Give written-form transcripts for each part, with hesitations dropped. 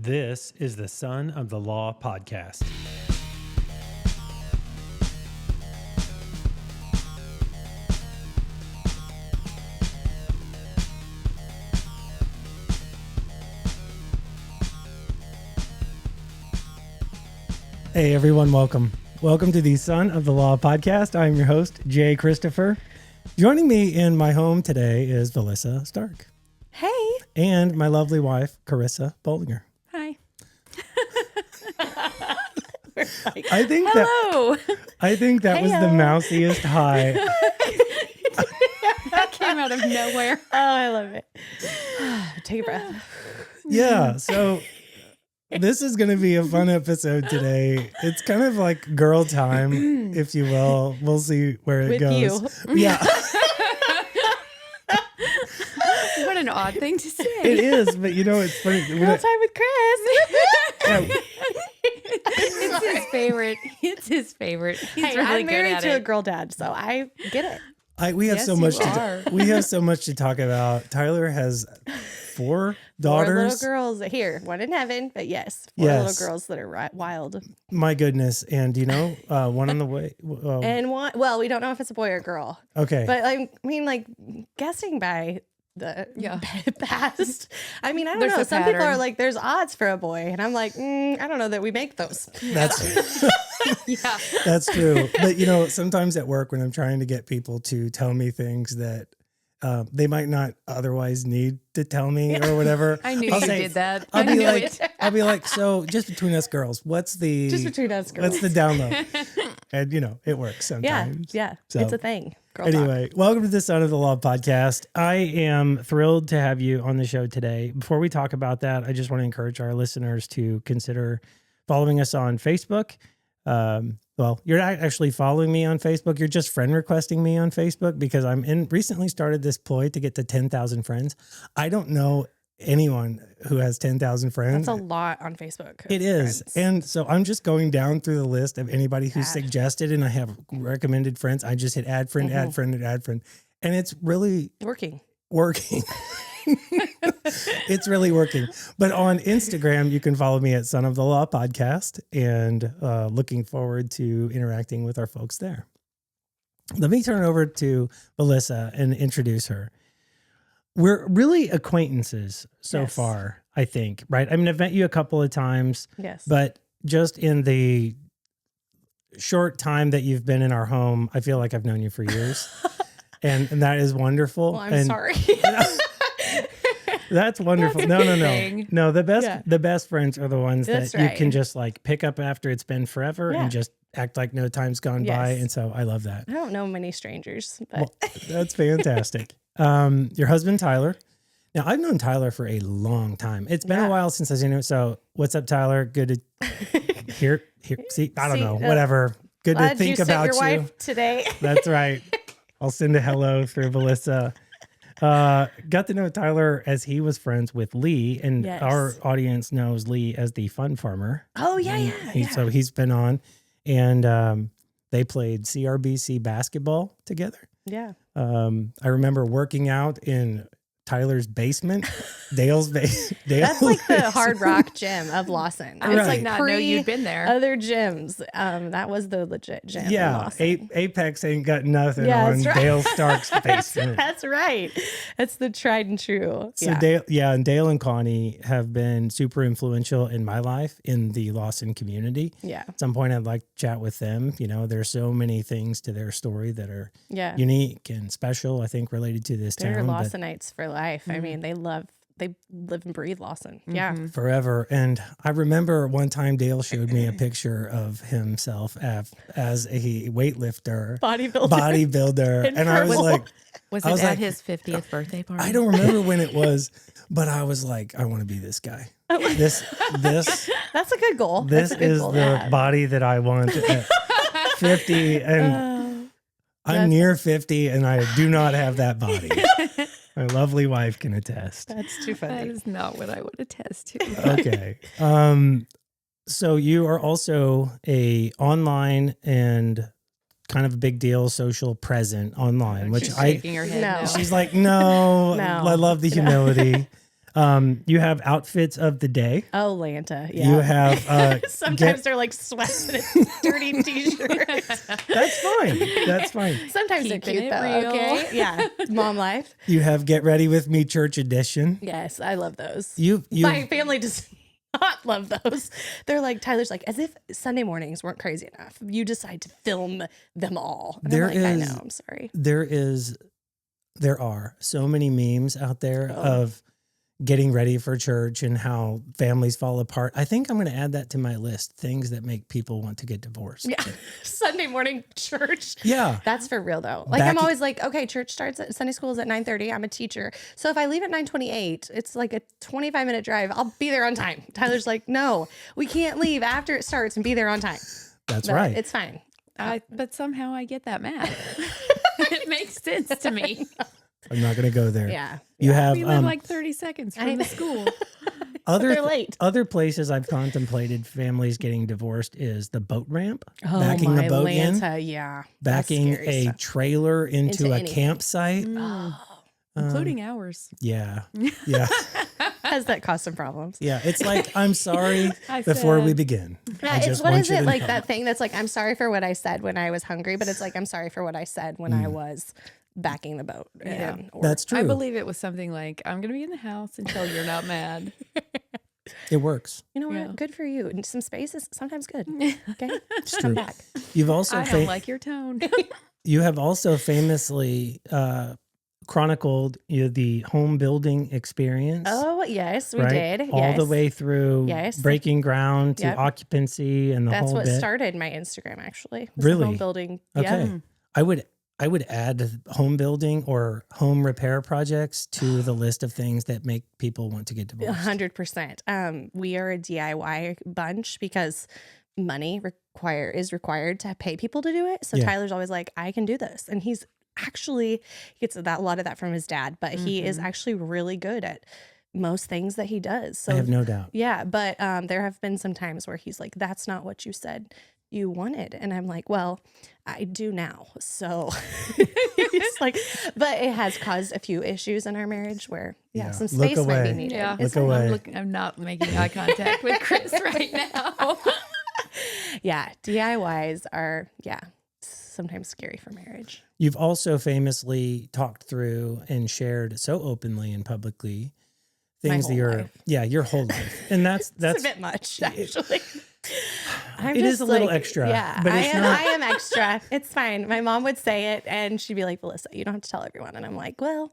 This is the Son of the Law podcast. Hey everyone, welcome. Welcome to the Son of the Law podcast. I'm your host, Jay Christopher. Joining me in my home today is Valyssa Stark. Hey. And my lovely wife, Carissa Bollinger. Hi. I think hello. that was the mousiest hi. That came out of nowhere. Oh, I love it. Take a breath. Yeah, so this is going to be a fun episode today. It's kind of like girl time, if you will. We'll see where it goes. You. Yeah. What an odd thing to say. It is, but you know, it's funny. Girl time with Chris. Yeah. It's his favorite. It's his favorite. He's Hey, really I'm good married at to it. a girl dad, so I get it. We have Yes, so much you are. we have so much to talk about. Tyler has 4 daughters. 4 little girls here, one in heaven, but yes, 4 Yes. little girls that are wild. My goodness, and you know, one on the way. And one, well, we don't know if it's a boy or girl, Okay, but I mean, like guessing by the past. I mean, I don't There's know. a Some people pattern. are like, there's odds for a boy, and I'm like, I don't know that we make those. that's Yeah. that's true. But you know, sometimes at work when I'm trying to get people to tell me things that they might not otherwise need to tell me or whatever, I knew I'll you say- did that. I'll I be knew like, it. so just between us girls, what's the Just between us girls. what's the download? And you know, it works yeah, sometimes. yeah, So- it's a thing. Girl talk. Anyway, welcome to the Son of the Law podcast. I am thrilled to have you on the show today. Before we talk about that, I just want to encourage our listeners to consider following us on Facebook. Well, you're not actually following me on Facebook. You're just friend requesting me on Facebook because recently started this ploy to get to 10,000 friends. I don't know anyone who has 10,000 friends. That's a lot on Facebook. It is. friends. And so I'm just going down through the list of anybody who's Add. suggested, and I have recommended friends. I just hit add friend, add friend, and add friend. And it's really Working. working. It's really working. But on Instagram, you can follow me at Son of the Law Podcast, and looking forward to interacting with our folks there. Let me turn it over to Valyssa and introduce her. We're really acquaintances so Yes. far, I think, right? I mean, I've met you a couple of times, Yes. but just in the short time that you've been in our home, I feel like I've known you for years. and that is wonderful. well, I'm And sorry. That's wonderful. That's a No, good no. thing. No, the best Yeah. the best friends are the ones That's that you right. can just like pick up after it's been forever Yeah. and just act like no time's gone by. Yes. And so I love that. I don't know many strangers, but Well, that's fantastic. Your husband, Tyler. Now, I've known Tyler for a long time. It's been a Yeah. while since I've seen him. So what's up, Tyler? Good to hear. See, I don't See, know. Whatever. Good to glad think you about sent your wife today. That's right. I'll send a hello through Valyssa. Got to know Tyler as he was friends with Lee, and Yes. our audience knows Lee as the fun farmer. Oh yeah, And yeah. So he's been on, and they played CRBC basketball together. Yeah. I remember working out in Tyler's basement, Dale's basement. That's like the Hard Rock gym of Lawson. I was Right. like, not know you'd been there. Other gyms. That was the legit gym. in Yeah, Lawson. Apex ain't got nothing Yeah, on that's right. Dale Stark's basement. That's right. That's the tried and true. So and Dale and Connie have been super influential in my life in the Lawson community. Yeah. At some point, I'd like to chat with them. You know, there's so many things to their story that are Yeah. unique and special, I think, related to this They're town. But Lawsonites for life. I mean, they live and breathe Lawson. Yeah. forever. And I remember one time Dale showed me a picture of himself as a weightlifter, bodybuilder. And I was purple. like, Was I it was at like- his 50th birthday party? I don't remember when it was, but I was like, I want to be this guy. This That's a good goal. This That's a good is goal to the have. body that I want at 50, and I'm near 50, and I do not have that body. My lovely wife can attest. That's too That funny. is not what I would attest to. Okay. So you are also a online and kind of a big deal social present online, which She's I shaking her head. No. No. she's like, no, No. I love the humility. You have outfits of the day. Oh, Lanta. Yeah. You have sometimes they're like sweats and a dirty t-shirt. That's fine. That's fine. Sometimes they're Keeping cute it though. real. Okay. Yeah. Mom life. You have Get Ready With Me Church Edition. Yes, I love those. You My family does not love those. They're like, Tyler's like, as if Sunday mornings weren't crazy enough. You decide to film them all. And I'm like, I know, I'm sorry. There are so many memes out there of getting ready for church and how families fall apart. I think I'm going to add that to my list. Things that make people want to get divorced. Yeah. Sunday morning church. Yeah. That's for real though. Like I'm always like, okay, church starts at Sunday school is at 9:30. I'm a teacher. So if I leave at 9:28, it's like a 25-minute drive. I'll be there on time. Tyler's like, no, we can't leave after it starts and be there on time. That's But right. It's fine. But somehow I get that math. It makes sense to me. I'm not going to go there. Yeah. You have We live like 30 seconds from the school. They're late. Other places I've contemplated families getting divorced is the boat ramp, Oh, backing the boat Lanta, in, yeah. backing That's a scary stuff. trailer into a anything. campsite. Including ours. Yeah. Yeah. Has that caused some problems? Yeah. It's like, I'm sorry I before we said- begin. Yeah, I it's just what want is you it to like know. that thing that's like, I'm sorry for what I said when I was hungry, but it's like, I'm sorry for what I said when I was backing the boat. Yeah. That's true. I believe it was something like, I'm going to be in the house until you're not mad. It works. You know what? Yeah. Good for you. And some space is sometimes good. Okay. It's Come true. back. You've also I don't like your tone. you have also famously chronicled the home building experience. Oh, yes, we right? did. All the Yes. way through Yes. breaking ground to Yep. occupancy and the That's whole what bit. started my Instagram, actually. Was the Really? home building. Okay. Yeah. I would add home building or home repair projects to the list of things that make people want to get divorced. 100%. We are a DIY bunch because money is required to pay people to do it. So Yeah. Tyler's always like, I can do this. And he gets a lot of that from his dad, but he is actually really good at most things that he does. So I have no doubt. yeah, but there have been some times where he's like, that's not what you said you wanted. And I'm like, well, I do now. So it's like, but it has caused a few issues in our marriage where, Yeah. some Look space might be away. needed. Yeah. Look away. I'm not making eye contact with Chris right now. Yeah. DIYs are, sometimes scary for marriage. You've also famously talked through and shared so openly and publicly things that whole you're, life. your whole life. And that's It's a bit much, actually. I'm It is just a little like, extra, Yeah, but I it's am. not- I am extra. It's fine. My mom would say it, and she'd be like, "Valyssa, you don't have to tell everyone." And I'm like, "Well,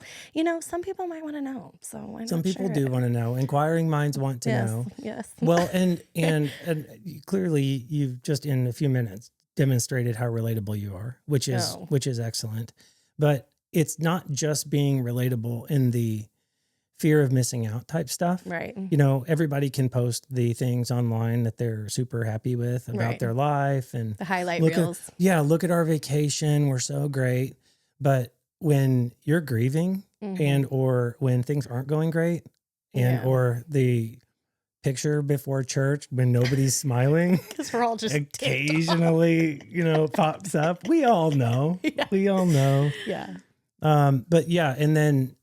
some people might want to know, so why not some people share do it?" want to know. Inquiring minds want to know. Yes. Well, and clearly you've just in a few minutes demonstrated how relatable you are, which is excellent. But it's not just being relatable in the fear of missing out type stuff. Right. Everybody can post the things online that they're super happy with about Right. their life and The highlight look reels. look at our vacation. We're so great. But when you're grieving Mhm. and or when things aren't going great and Yeah. or the picture before church when nobody's smiling Because we're all just ticked off. occasionally, pops up. We all know. Yeah. We all know. Yeah. But yeah, and then,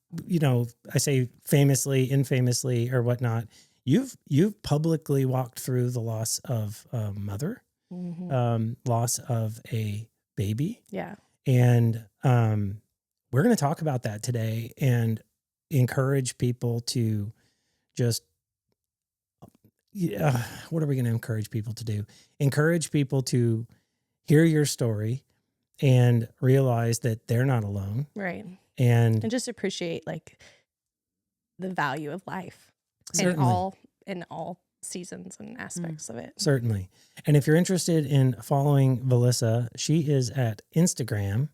I say famously, infamously or whatnot, you've publicly walked through the loss of a mother, Mhm. loss of a baby. Yeah. And we're going to talk about that today and encourage people to just, what are we going to encourage people to do? Encourage people to hear your story and realize that they're not alone. Right. And And just appreciate like the value of life certainly, in all seasons and aspects of it. certainly. And if you're interested in following Valyssa, she is at Instagram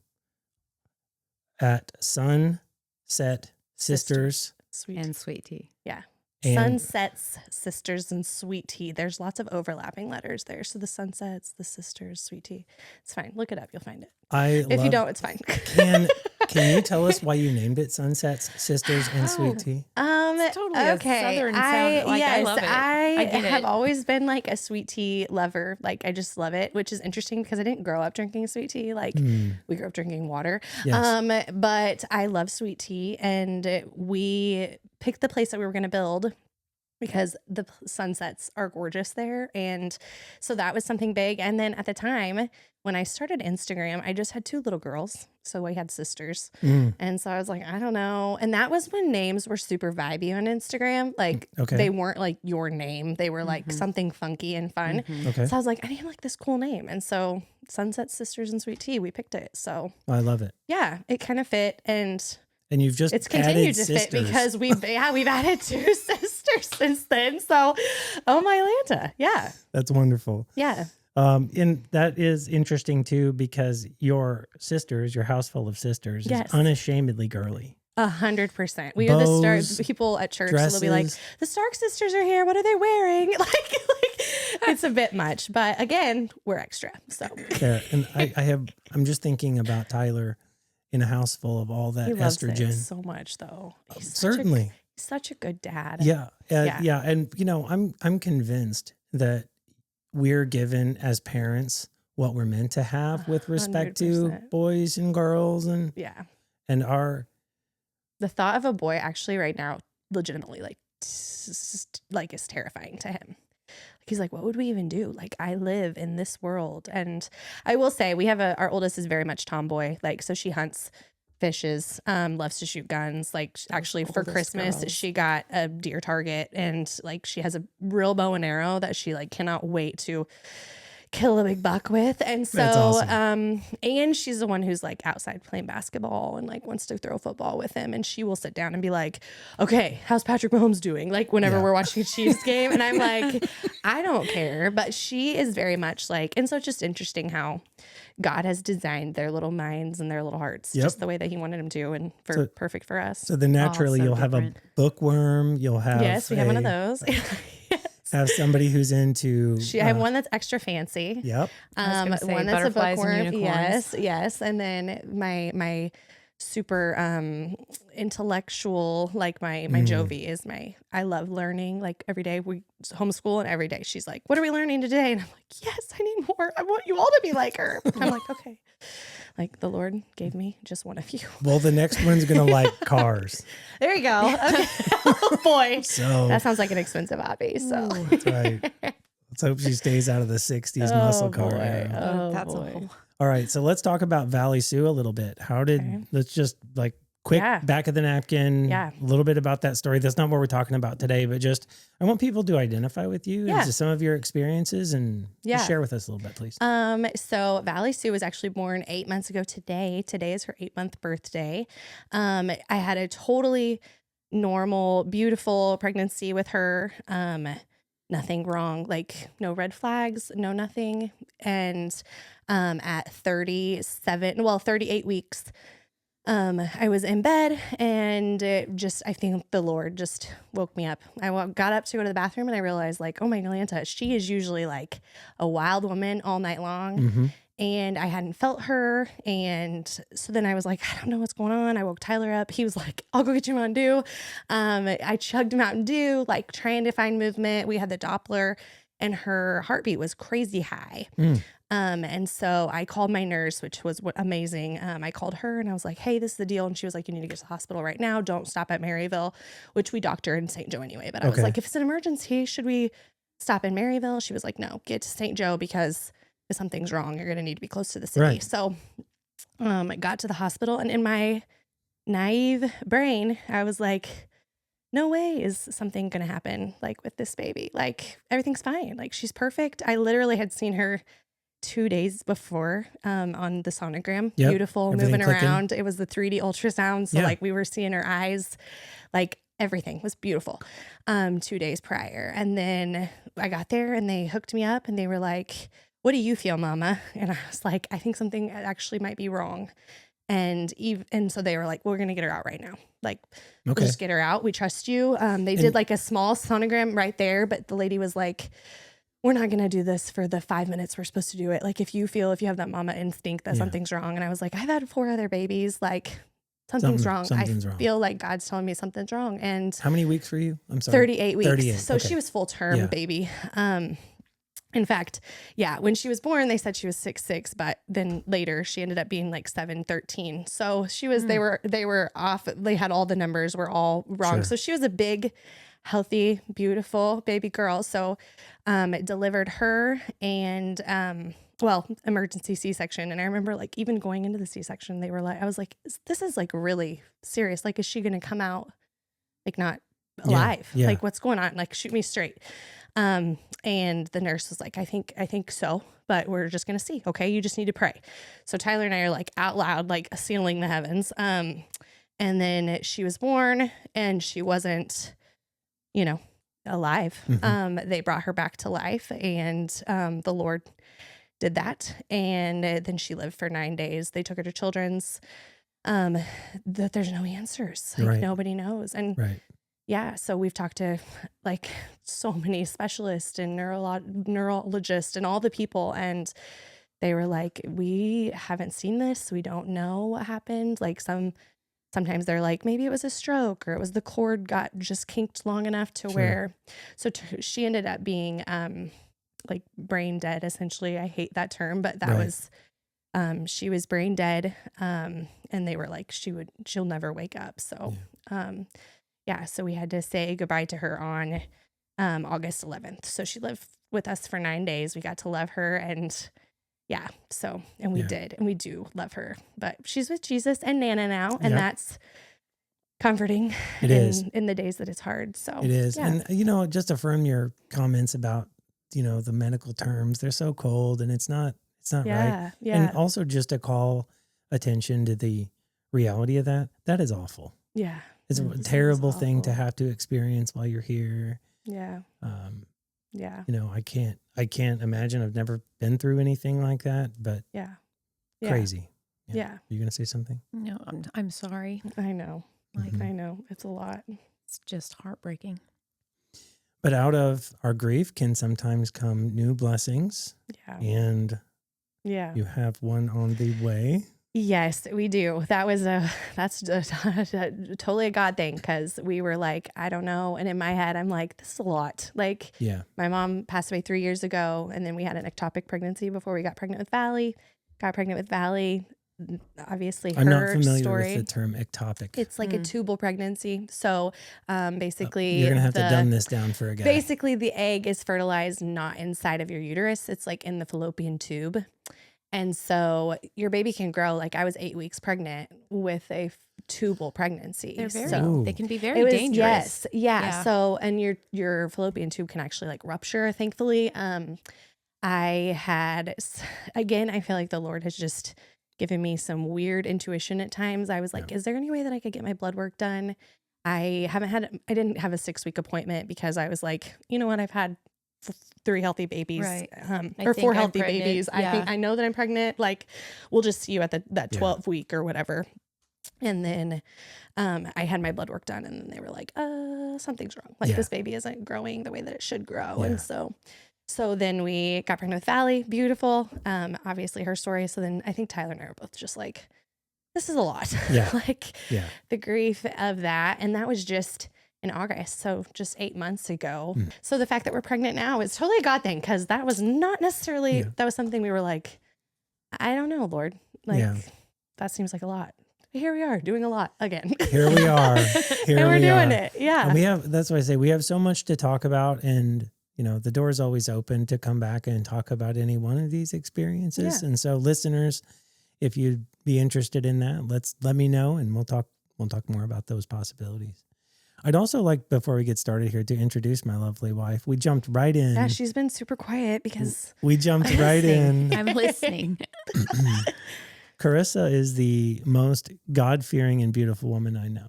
at Sunset Sisters. Sweet. And sweet tea. Yeah. And- Sunsets, sisters, and sweet tea. There's lots of overlapping letters there. So the sunsets, the sisters, sweet tea. It's fine. Look it up. You'll find it. I If love, you don't, it's fine. Can you tell us why you named it Sunsets Sisters and Sweet Tea? It's totally a Southern sound. Like, I love it. I get have it. always been like a sweet tea lover. Like, I just love it, which is interesting because I didn't grow up drinking sweet tea. Like, we grew up drinking water. Yes. But I love sweet tea, and we picked the place that we were going to build because the sunsets are gorgeous there. And so that was something big. And then at the time when I started Instagram, I just had 2 little girls. So I had sisters. And so I was like, I don't know. And that was when names were super vibey on Instagram. Like they weren't like your name. They were like something funky and fun. Okay. So I was like, I need like this cool name. And so Sunset Sisters and Sweet Tea, we picked it. So I love it. yeah, it kind of fit. And you've just it's continued added to sisters. fit because we've added 2 sisters since then. So, oh my Lanta. Yeah. That's wonderful. Yeah. And that is interesting too, because your sisters, your house full of sisters, Yes. is unashamedly girly. 100%. We are the Stark people at church. So they'll be like, dresses. the Stark sisters are here. What are they wearing? Like it's a bit much, but again, we're extra. So There. And I'm just thinking about Tyler in a house full of all that he loves estrogen. it so much though. He's Certainly. such a good dad. Yeah. Yeah. Yeah. And I'm convinced that we're given as parents what we're meant to have with respect to 100%. boys and girls and Yeah. our The thought of a boy actually right now, legitimately like is terrifying to him. He's like, what would we even do? Like, I live in this world. And I will say we have our oldest is very much tomboy. Like, so she hunts, fishes, loves to shoot guns. Like actually for oldest Christmas, girls. she got a deer target and like she has a real bow and arrow that she like cannot wait to kill a big buck with. And so, That's awesome. and she's the one who's like outside playing basketball and like wants to throw football with him. And she will sit down and be like, okay, how's Patrick Mahomes doing? Like whenever we're watching a Chiefs game. And I'm like, I don't care. But she is very much like, and so it's just interesting how God has designed their little minds and their little hearts just the way that he wanted them to. And perfect for us. So then naturally so you'll have different. a bookworm. You'll have Yes, we have one of those. have somebody who's into. I have one that's extra fancy. Yep. I was gonna say One that's a butterflies and bookworm. unicorns. Yes. And then my super intellectual, like my Jovi is I love learning. Like every day we homeschool and every day she's like, what are we learning today? And I'm like, yes, I need more. I want you all to be like her. I'm like, okay. Like the Lord gave me just one of you. Well, the next one's going to like cars. There you go. Okay. Oh boy. So That sounds like an expensive hobby. So that's right. Let's hope she stays out of the 60s muscle car era. Oh, That's a boy. whole. All right. So let's talk about Valley Sue a little bit. Let's just like quick Yeah. back of the napkin, Yeah. a little bit about that story. That's not what we're talking about today, but just I want people to identify with you Yeah. and just some of your experiences and Yeah. share with us a little bit, please. So Valley Sue was actually born 8 months ago today. Today is her 8-month birthday. I had a totally normal, beautiful pregnancy with her. Nothing wrong, like no red flags, no nothing. And at 38 weeks, I was in bed and I think the Lord just woke me up. I got up to go to the bathroom and I realized like, oh my Galanta, she is usually like a wild woman all night long. Mm-hmm. And I hadn't felt her. And so then I was like, I don't know what's going on. I woke Tyler up. He was like, I'll go get you Mountain Dew. I chugged Mountain Dew, like trying to find movement. We had the Doppler and her heartbeat was crazy high. And so I called my nurse, which was amazing. I called her and I was like, hey, this is the deal. And she was like, you need to get to the hospital right now. Don't stop at Maryville, which we doctor in St. Joe anyway. But I was like, if it's an emergency, should we stop in Maryville? She was like, no, get to St. Joe because if something's wrong, you're going to need to be close to the city. Right. So I got to the hospital and in my naive brain, I was like, no way is something going to happen like with this baby. Like everything's fine. Like she's perfect. I literally had seen her 2 days before on the sonogram. Yep. Beautiful, Everything moving clicking. around. It was the 3D ultrasound. So Yeah. like we were seeing her eyes, like everything was beautiful 2 days prior. And then I got there and they hooked me up and they were like, what do you feel, mama? And I was like, I think something actually might be wrong. And so they were like, we're going to get her out right now. Like, we'll Okay. just get her out. We trust you. They did like a small sonogram right there, but the lady was like, we're not going to do this for the 5 minutes we're supposed to do it. Like if you have that mama instinct that something's wrong. And I was like, I've had 4 other babies. Like something's wrong. Something's wrong. I feel like God's telling me something's wrong. And How many weeks were you? I'm sorry. 38 weeks. 38. So Okay. she was full term Yeah. baby. In fact, yeah, when she was born, they said she was 6'6", but then later she ended up being like 7'13". So she was, they were off. They had all the numbers were all wrong. Sure. So she was a big, healthy, beautiful baby girl. So it delivered her and, emergency C-section. And I remember like even going into the C-section, they were like, I was like, this is like really serious. Like, is she going to come out like not alive? Yeah. Like, what's going on? Like, shoot me straight. And the nurse was like, I think so, but we're just going to see. Okay. You just need to pray. So Tyler and I are like out loud, like sealing the heavens. And then she was born and she wasn't, alive. Mm-hmm. They brought her back to life and, the Lord did that. And then she lived for 9 days. They took her to children's, that there's no answers. Like Right. nobody knows. And Right. yeah, so we've talked to like so many specialists and neurologists and all the people, and they were like, we haven't seen this. We don't know what happened. Like sometimes they're like, maybe it was a stroke or it was the cord got just kinked long enough to Sure. where, so she ended up being like brain dead, essentially. I hate that term, but that Right. was, she was brain dead. And they were like, she'll never wake up. So, yeah, so we had to say goodbye to her on August 11th. So she lived with us for 9 days. We got to love her and yeah, so, and we Yeah. did, and we do love her, but she's with Jesus and Nana now. And Yep. that's comforting in the days that it's hard. So It is. yeah. And, just affirm your comments about, the medical terms. They're so cold and it's not right. Yeah. Yeah. And also just to call attention to the reality of that. That is awful. Yeah. It's a It terrible is thing to awful. have to experience while you're here. Yeah. Yeah. I can't imagine. I've never been through anything like that, but Yeah. crazy. Yeah. You going to say something? No, I'm sorry. I know. Like, Mhm. I know. It's a lot. it's just heartbreaking. But out of our grief can sometimes come new blessings, Yeah. and Yeah. you have one on the way. Yes, we do. That's totally a God thing because we were like, I don't know. And in my head, I'm like, this is a lot. Like Yeah. my mom passed away 3 years ago. And then we had an ectopic pregnancy before we got pregnant with Valley. Got pregnant with Valley. Obviously, I'm not her familiar story. with the term ectopic. It's like a tubal pregnancy. So basically, You're going to have to dumb this down for a guy. basically the egg is fertilized not inside of your uterus. It's like in the fallopian tube. And so your baby can grow. Like I was 8 weeks pregnant with a tubal pregnancy. They're very, Ooh. they can be very dangerous. Yes. Yeah. Yeah. So, and your fallopian tube can actually like rupture, thankfully. I had, again, I feel like the Lord has just given me some weird intuition at times. I was like, is there any way that I could get my blood work done? I didn't have a 6-week appointment because I was like, you know what? I've had 3 healthy babies, Right. or 4 I'm healthy pregnant. babies. Yeah. I know that I'm pregnant. Like, we'll just see you at that Yeah. 12 week or whatever. And then, I had my blood work done and then they were like, something's wrong. Like Yeah. this baby isn't growing the way that it should grow. Yeah. And so then we got pregnant with Valley. Beautiful. Obviously her story. So then I think Tyler and I were both just like, this is a lot. Yeah. Like Yeah. the grief of that. And that was just in August. So just 8 months ago. Mm. So the fact that we're pregnant now is totally a God thing. Cause that was not necessarily, Yeah. that was something we were like, I don't know, Lord. Like Yeah. that seems like a lot. Here we are doing a lot again. Here we are. Here and we're we doing are. it. Yeah. And that's why I say we have so much to talk about, and the door is always open to come back and talk about any one of these experiences. Yeah. And so listeners, if you'd be interested in that, let me know and we'll talk more about those possibilities. I'd also like, before we get started here, to introduce my lovely wife. We jumped right in. Yeah, she's been super quiet because We jumped right in. I'm listening. Carissa is the most God-fearing and beautiful woman I know.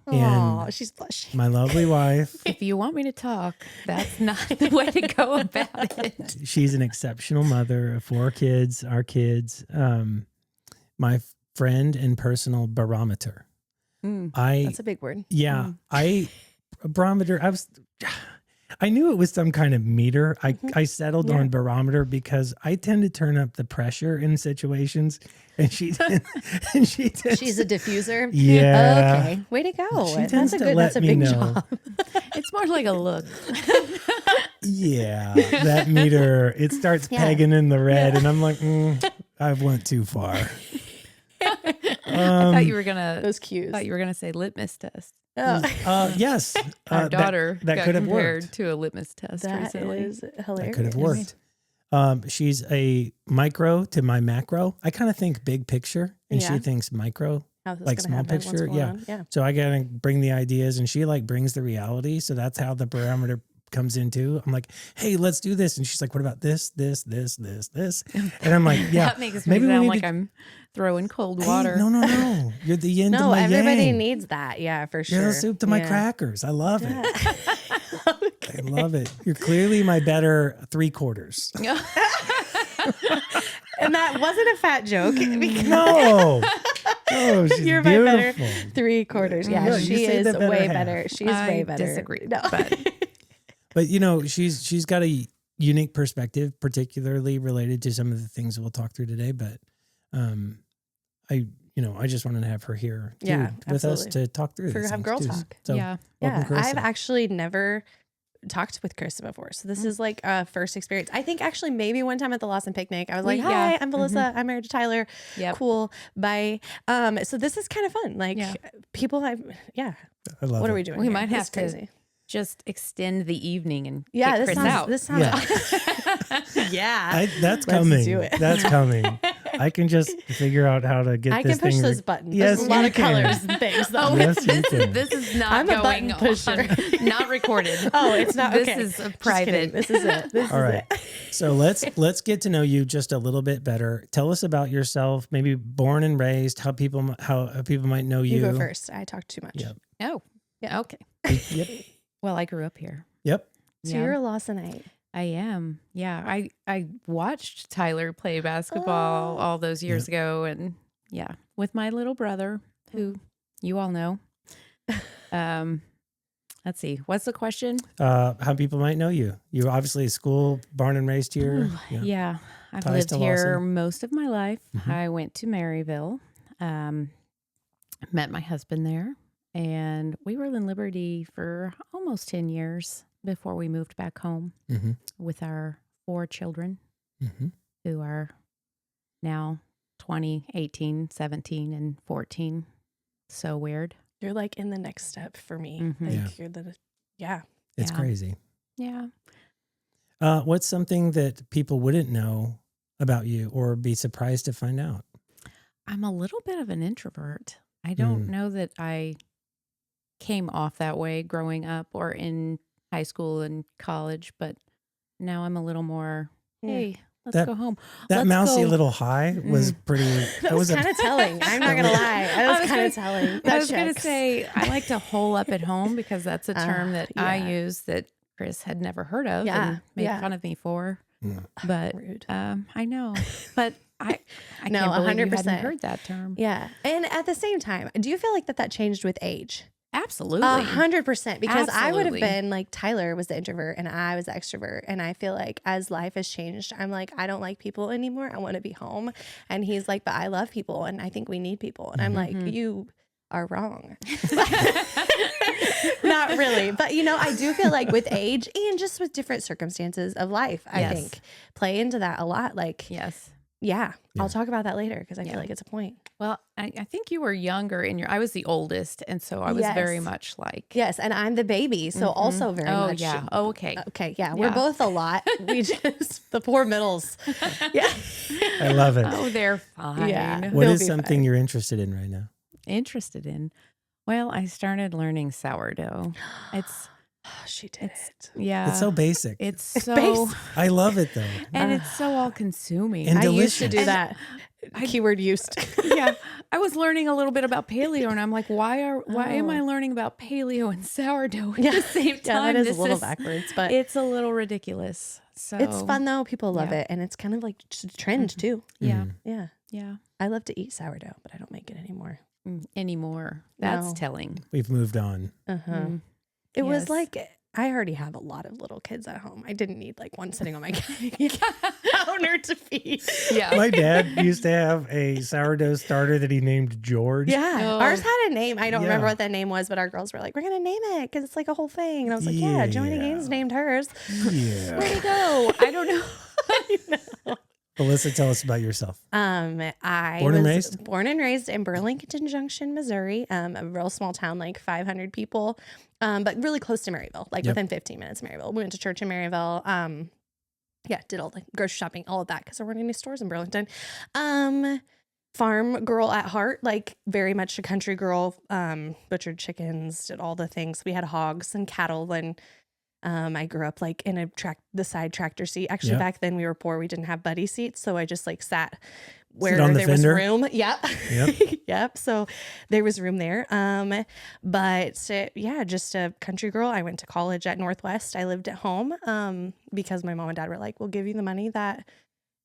oh, she's blushing. My lovely wife. If you want me to talk, that's not the way to go about it. She's an exceptional mother of 4 kids, our kids. My friend and personal barometer. That's a big word. Barometer. I knew it was some kind of meter. I settled Yeah. on barometer because I tend to turn up the pressure in situations, and she and she tends She's a diffuser. Yeah. Okay. Way to go. She tends to That's let a me big know. job. It's more like a look. Yeah, that meter, it starts Yeah. pegging in the red, and I'm like, I went too far. I thought you were gonna. Those cues. Thought you were gonna say litmus test. Oh. Yes, Our daughter that got could have compared worked. to a litmus test That recently. is hilarious. That could have worked. She's a micro to my macro. I kind of think big picture, and she Yeah. thinks micro, How's this like gonna small happen? What's picture. going Yeah. on? Yeah. So I gotta bring the ideas, and she like brings the reality. So that's how the barometer comes into. I'm like, hey, let's do this, and she's like, what about this, this, this, this, this? And I'm like, yeah, That makes me maybe we sound need like to- I'm throwing cold Hey, water. no. You're the yin to No, my everybody yang. needs that. Yeah, for You're sure. the soup to my Yeah. crackers. I love it. I love it. You're clearly my better 3/4. And that wasn't a fat joke. because No. Oh, she's You're my better beautiful. 3/4. Yeah, No, you she say is the better way half. better. She's I way better. disagree, No. But she's got a unique perspective, particularly related to some of the things we'll talk through today. But I just wanted to have her here too, Yeah, with us absolutely. to talk through For these have things, girl too. talk. So Yeah. welcome, Yeah, I've Carissa. actually never talked with Krista before. So this is like a first experience. I think actually maybe one time at the Lawson picnic, I was like, Yeah. hi, I'm Valyssa. I'm married to Tyler. Yep. Cool. Bye. So this is kind of fun. Like Yeah. people I love what it. are we doing? We here? might This have is to crazy. Just extend the evening and Yeah, kick this Chris sounds out. this sounds Yeah. yeah. That's Let's coming. do it. That's coming. I can just figure out how to get I this can push thing. those buttons. Yes, There's a lot you of can. colors and things though. Oh, Yes, you can. this is not I'm a going button pusher. on, not recorded. Oh, it's not This okay. is a Just private. kidding. This is it. This All is right. it. So let's get to know you just a little bit better. Tell us about yourself, maybe born and raised, how people might know you. You go first. I talk too much. Yep. Oh, Yeah. okay. Yep. Well, I grew up here. Yep. So Yeah. you're a Lawsonite. I am. Yeah. I watched Tyler play basketball Oh. all those years ago, and yeah, with my little brother, who you all know. Let's see. What's the question? How people might know you. You're obviously school, born and raised here. Yeah. I've Ties lived to here Lawson. most of my life. Mhm. I went to Maryville, met my husband there, and we were in Liberty for almost 10 years before we moved back home Mm-hmm. with our 4 children Mm-hmm. who are now 20, 18, 17, and 14. So weird. You're like in the next step for me. Mhm. Like Yeah. you're the yeah. It's Yeah. crazy. Yeah. What's something that people wouldn't know about you or be surprised to find out? I'm a little bit of an introvert. I don't Mm. know that I came off that way growing up or in high school and college, but now I'm a little more, Yeah. hey, let's That- go home. That Let's mousy go. little high was pretty. That was kind of telling. I'm not gonna lie. That was was kind gonna- of telling. I That was going to checks. say, I like to hole up at home because that's a term that I yeah. use that Chris had never heard of Yeah, and made yeah. fun of me for. Mm. But Rude. I know. But I No, can't believe you 100%. hadn't heard that term. Yeah. And at the same time, do you feel like that changed with age? Absolutely. 100%. Because I would have Absolutely. been like Tyler was the introvert and I was the extrovert. And I feel like as life has changed, I'm like, I don't like people anymore. I want to be home. And he's like, but I love people and I think we need people. And I'm like, you are wrong. Not really. But I do feel like with age and just with different circumstances of life, I Yes. think play into that a lot. Like, Yes. yeah, Yeah. I'll talk about that later because I Yeah. feel like it's a point. Well, I think you were younger I was the oldest. And so I was very Yes. much like. Yes. And I'm the baby. So also very Oh, much. yeah. Oh, okay. Okay. Yeah. We're Yeah. both a lot. We just, the poor middles. Yeah. I love it. Oh, they're fine. Yeah. What They'll is be something fine. you're interested in right now? Interested in. Well, I started learning sourdough. It's, Oh, she did it. yeah. It's so basic. It's so, base. I love it though. and it's so all consuming. And I used to delicious. do that. Keyword used. Yeah. I was learning a little bit about paleo and I'm like, why am Oh. I learning about paleo and sourdough at Yeah. the same Yeah, time? that is This a little backwards, but it's a little ridiculous. So it's fun though. People love Yeah. it. And it's kind of like just a trend too. Yeah. Mm. Yeah. Yeah. I love to eat sourdough, but I don't make it anymore. Anymore. That's No. telling. We've moved on. Uh-huh. Mm. It was Yes. like, I already have a lot of little kids at home. I didn't need like one sitting on my counter to feed. Yeah. My dad used to have a sourdough starter that he named George. Yeah. Oh. Ours had a name. I don't Yeah. remember what that name was, but our girls were like, we're going to name it because it's like a whole thing. And I was like, yeah, Joanna Yeah. Gaines named hers. Yeah. Where'd he go? I don't know. Alyssa, tell us about yourself. I Born and was raised? born and raised in Burlington Junction, Missouri, a real small town, like 500 people, but really close to Maryville, like Yep. within 15 minutes of Maryville. We went to church in Maryville. Yeah, did all the grocery shopping, all of that, because there weren't any stores in Burlington. Farm girl at heart, like very much a country girl, butchered chickens, did all the things. We had hogs and cattle, and I grew up like in the side tractor seat. Actually, Yep. back then we were poor. We didn't have buddy seats. So I just like sat where on the there was fender? room. Yep. Yep. Yep. So there was room there. But yeah, just a country girl. I went to college at Northwest. I lived at home because my mom and dad were like, we'll give you the money that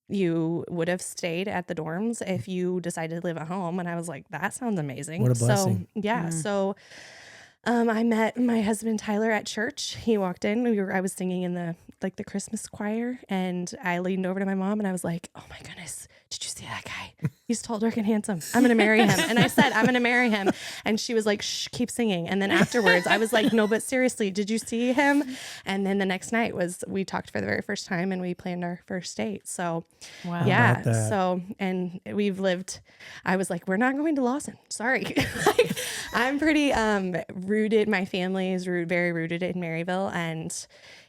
you would have stayed at the dorms if you decided to live at home. And I was like, that sounds amazing. What a blessing. So yeah. So I met my husband Tyler at church. He walked in. I was singing in the Christmas choir, and I leaned over to my mom and I was like, "Oh my goodness, did you see that guy? He's tall, dark, and handsome. I'm gonna marry him." And I said, "I'm gonna marry him." And she was like, "Shh, keep singing." And then afterwards, I was like, "No, but seriously, did you see him?" And then the next night we talked for the very first time, and we planned our first date. So Wow. yeah. about that? So, and we've lived, I was like, we're not going to Lawson. Sorry. Like, I'm pretty rooted. My family is very rooted in Maryville, and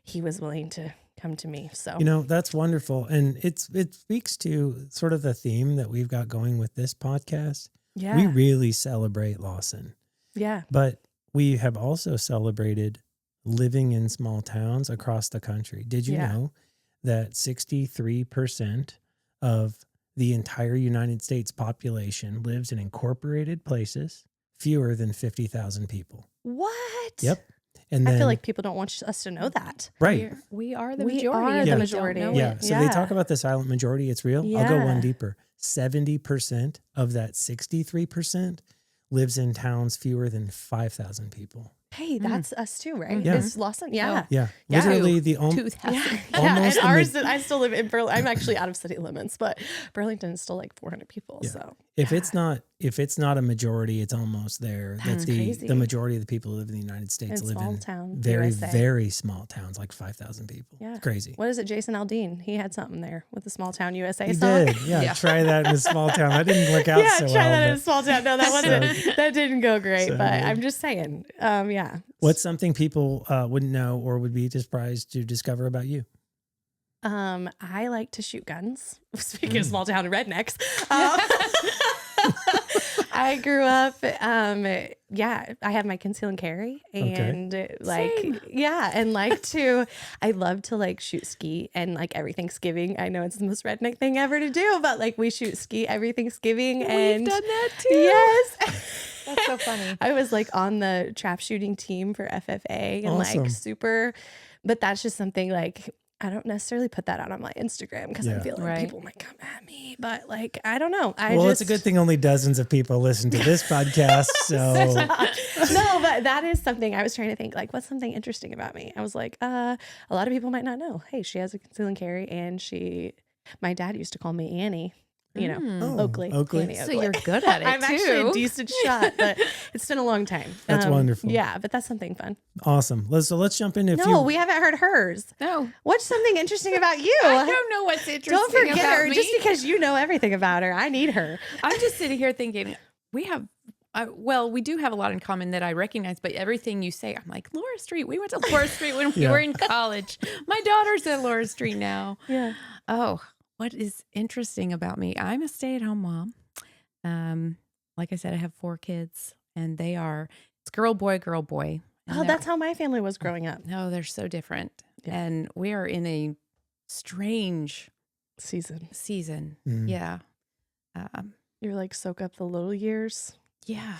he was willing to come to me. So, You know, that's wonderful. And it speaks to sort of the theme that we've got going with this podcast. yeah. We really celebrate Lawson, Yeah. but we have also celebrated living in small towns across the country. Did you Yeah. know that 63% of the entire United States population lives in incorporated places, fewer than 50,000 people? What? Yep. And then, I feel like people don't want us to know that. right. We are the We majority. are and the we don't majority. know Yeah. it. So they Yeah. talk about the silent majority. It's real. I'll go one Yeah. deeper. 70% of that 63% lives in towns fewer than 5,000 people. Hey, that's us too, right? Yeah. It's Lawson. Yeah. Yeah. Yeah. Literally the only. 2,000. Yeah, Almost and the ours. I still live in Burlington. I'm actually out of city limits, but Burlington is still like 400 people. Yeah. So If it's not a majority, it's almost there. That's crazy. the majority of the people who live in the United States in live small in town, very, USA. very small towns, like 5,000 people. Yeah. It's crazy. What is it? Jason Aldean. He had something there with the small town USA He song. did. Yeah, Yeah. Try that in a small town. That didn't work out Yeah, so try well. that in a but small town. No, that wasn't. That didn't go great. So but good. I'm just saying. Yeah. What's something people wouldn't know or would be surprised to discover about you? I like to shoot guns. Speaking Mm. of small town rednecks. I grew up, yeah, I have my conceal and carry and Same. I love to like shoot ski and like every Thanksgiving. I know it's the most redneck thing ever to do, but like we shoot ski every Thanksgiving and We've done that too. yes. That's so funny. I was like on the trap shooting team for FFA and Awesome. like super, but that's just something like I don't necessarily put that out on my Instagram because I Yeah. feel like Right. people might come at me, but like I don't know. It's a good thing only dozens of people listen to this podcast. So No, but that is something I was trying to think like what's something interesting about me. I was like, a lot of people might not know. Hey, she has a conceal and carry, and my dad used to call me Annie. You know, Mm. Oakley. Annie So Oakley. you're good at it I'm actually a too. decent shot, but it's been a long time. That's wonderful. Yeah, but that's something fun. awesome. Let's jump in. We haven't heard hers. No, What's something interesting about you? I don't know what's interesting Don't forget about her me. just because you know everything about her. I need her. I'm just sitting here thinking we have. We do have a lot in common that I recognize, but everything you say, I'm like, Laura Street. We went to Laura Street when we Yeah. were in college. My daughter's at Laura Street now. Yeah. Oh, what is interesting about me? I'm a stay-at-home mom. Like I said, I have 4 kids, and it's girl, boy, girl, boy. And Oh, that's how my family was growing up. no, they're so different. Yeah. And we are in a strange Season. season. Mm. Yeah. You're like soak up the little years. Yeah.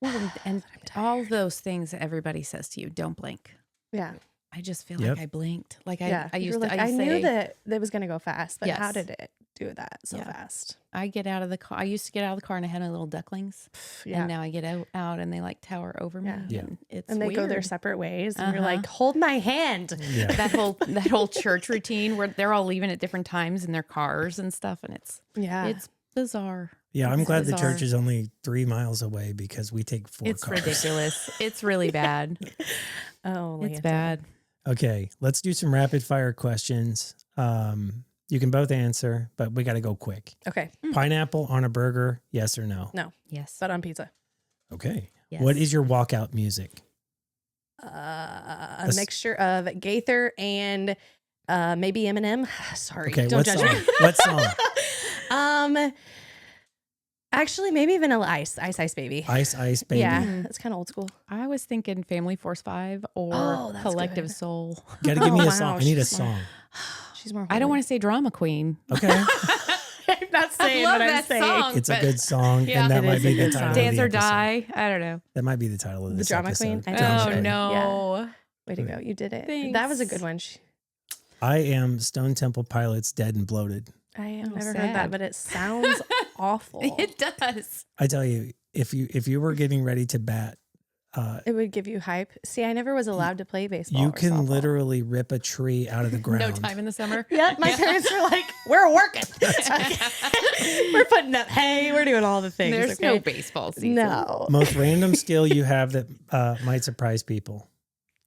Well, and all those things that everybody says to you, don't blink. Yeah. I just feel Yep. like I blinked. Like Yeah. I You used were to, like, I I used to knew say, that it was going to go fast, but how Yes. did it do that so Yeah. fast? I get out of the car. I used to get out of the car and I had my little ducklings. Yeah. And now I get out and they like tower over me. Yeah. Yeah. And it's And they go their weird. separate ways. And you're Uh-huh. like, hold my hand. Yeah. that whole church routine where they're all leaving at different times in their cars and stuff. And Yeah. it's bizarre. Yeah, I'm It's glad the bizarre. church is only 3 miles away because we take 4 It's cars. ridiculous. It's really bad. Oh, It's bad. Okay, let's do some rapid fire questions. You can both answer, but we got to go quick. Okay. Pineapple on a burger, yes or no? No, Yes. but on pizza. Okay. Yes. What is your walkout music? A mixture of Gaither and maybe Eminem. Sorry. Okay, Don't what judge song? me. What song? Actually, maybe Vanilla Ice. Ice Ice Baby. Ice Ice Baby. Yeah, Mhm. it's kind of old school. I was thinking Family Force 5 or Oh, that's Collective good. Soul. Got to give me Oh, a wow, song. I need a she's more- song. She's more. I don't want to say Drama Queen. Okay. I'm not saying love what I'm that saying. song. It's a But- good song, Yeah. and that It might is a be the good title song. of Dance the or episode. Die. I don't know. That might be the title of The this Drama episode. Queen? I Drama Oh, think Queen. no. Way to go. You did it. That was a good one. I am Stone Temple Pilots, Dead and Bloated. I have Oh, never heard sad. that, but it sounds awful. It does. I tell you, if you were getting ready to bat, It would give you hype. See, I never was allowed to play baseball. you or can softball. literally rip a tree out of the ground. No time in the summer. Yep, my parents were like, "We're working. We're putting up hay. We're doing all the things." There's okay? no baseball season. No. Most random skill you have that might surprise people.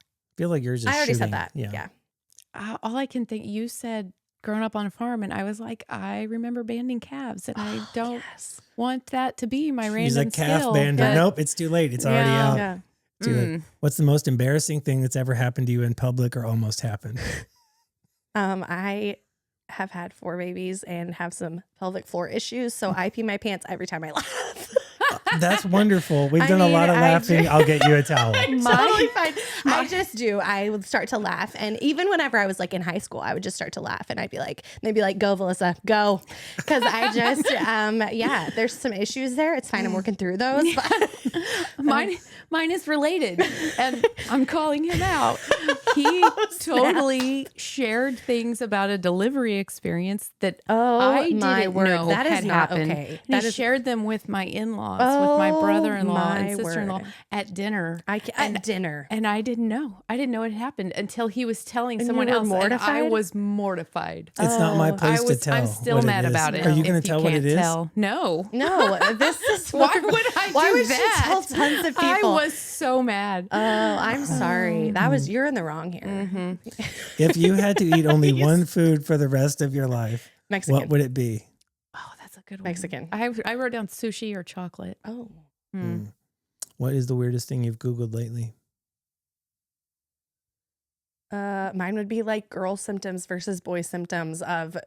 I feel like yours is I already shooting. said that. Yeah. All I can think, you said growing up on a farm, and I was like, I remember banding calves, and I don't Yes. want that to be my random She's a calf skill. bander. but- Nope, it's too late. It's already Yeah. out. Yeah. Too late. What's the most embarrassing thing that's ever happened to you in public or almost happened? I have had 4 babies and have some pelvic floor issues, so I pee my pants every time I laugh. That's wonderful. We've I done a lot mean, of I laughing. do- I'll get you a towel. I'm My- totally fine. I just do. I would start to laugh. And even whenever I was like in high school, I would just start to laugh and I'd be like, maybe like, go, Valyssa, go. Cause I just, yeah, there's some issues there. It's fine. I'm working through those. But Mine is related, and I'm calling him out. He totally shared things about a delivery experience that oh, I my didn't word. know That is had not happened. okay. And That he is, shared them with my in-laws, with my Oh, brother-in-law and my sister-in-law word. at dinner. at dinner. And I didn't know. I didn't know it happened until he was telling And you someone were else. And I mortified? was mortified. It's not my Oh, place to tell. I'm still what mad it is. about it. Are you if going to tell what can't it is? Tell. No. No, this is Why would I Why do would that? she tell tons of I people? was so mad. Oh, I'm sorry. That was you're in the wrong here. If you had to eat only one food for the rest of your life, Mexican. what would it be? Oh, that's a good one. Mexican. I wrote down sushi or chocolate. Oh. What is the weirdest thing you've Googled lately? Mine would be like girl symptoms versus boy symptoms of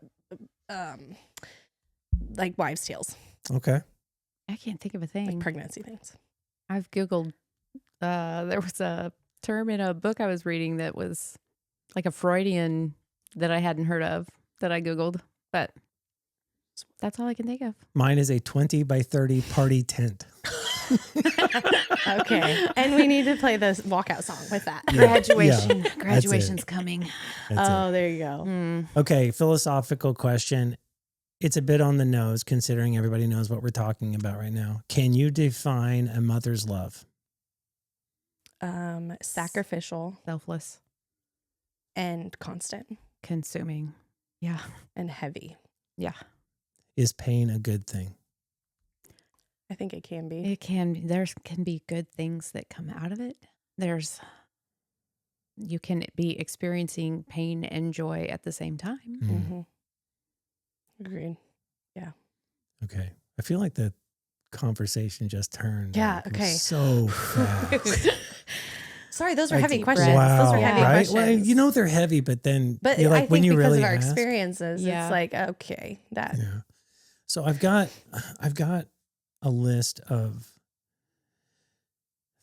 like wives' tales, Okay. I can't think of a like thing. pregnancy things. I've Googled, there was a term in a book I was reading that was like a Freudian that I hadn't heard of that I Googled, but that's all I can think of. Mine is a 20 by 30 party tent. Okay. And we need to play the walkout song with that. Yeah. Graduation's coming. That's Oh, there you go. Mm. it. Okay. Philosophical question. It's a bit on the nose considering everybody knows what we're talking about right now. Can you define a mother's love? Sacrificial Selfless, and constant consuming. Yeah. and heavy. Yeah. Is pain a good thing? I think it can be. It can, there can be good things that come out of it. You can be experiencing pain and joy at the same time. Mm-hmm. Agreed. Okay. I feel like the conversation just turned. Yeah, like, okay. So fast. Sorry, those were Like, heavy deep questions. breaths. Those were Yeah. heavy right? questions. Well, you know they're heavy, but then but you're like, I think when you because really of our ask, experiences, Yeah. it's like, okay, that. Yeah. So I've got a list of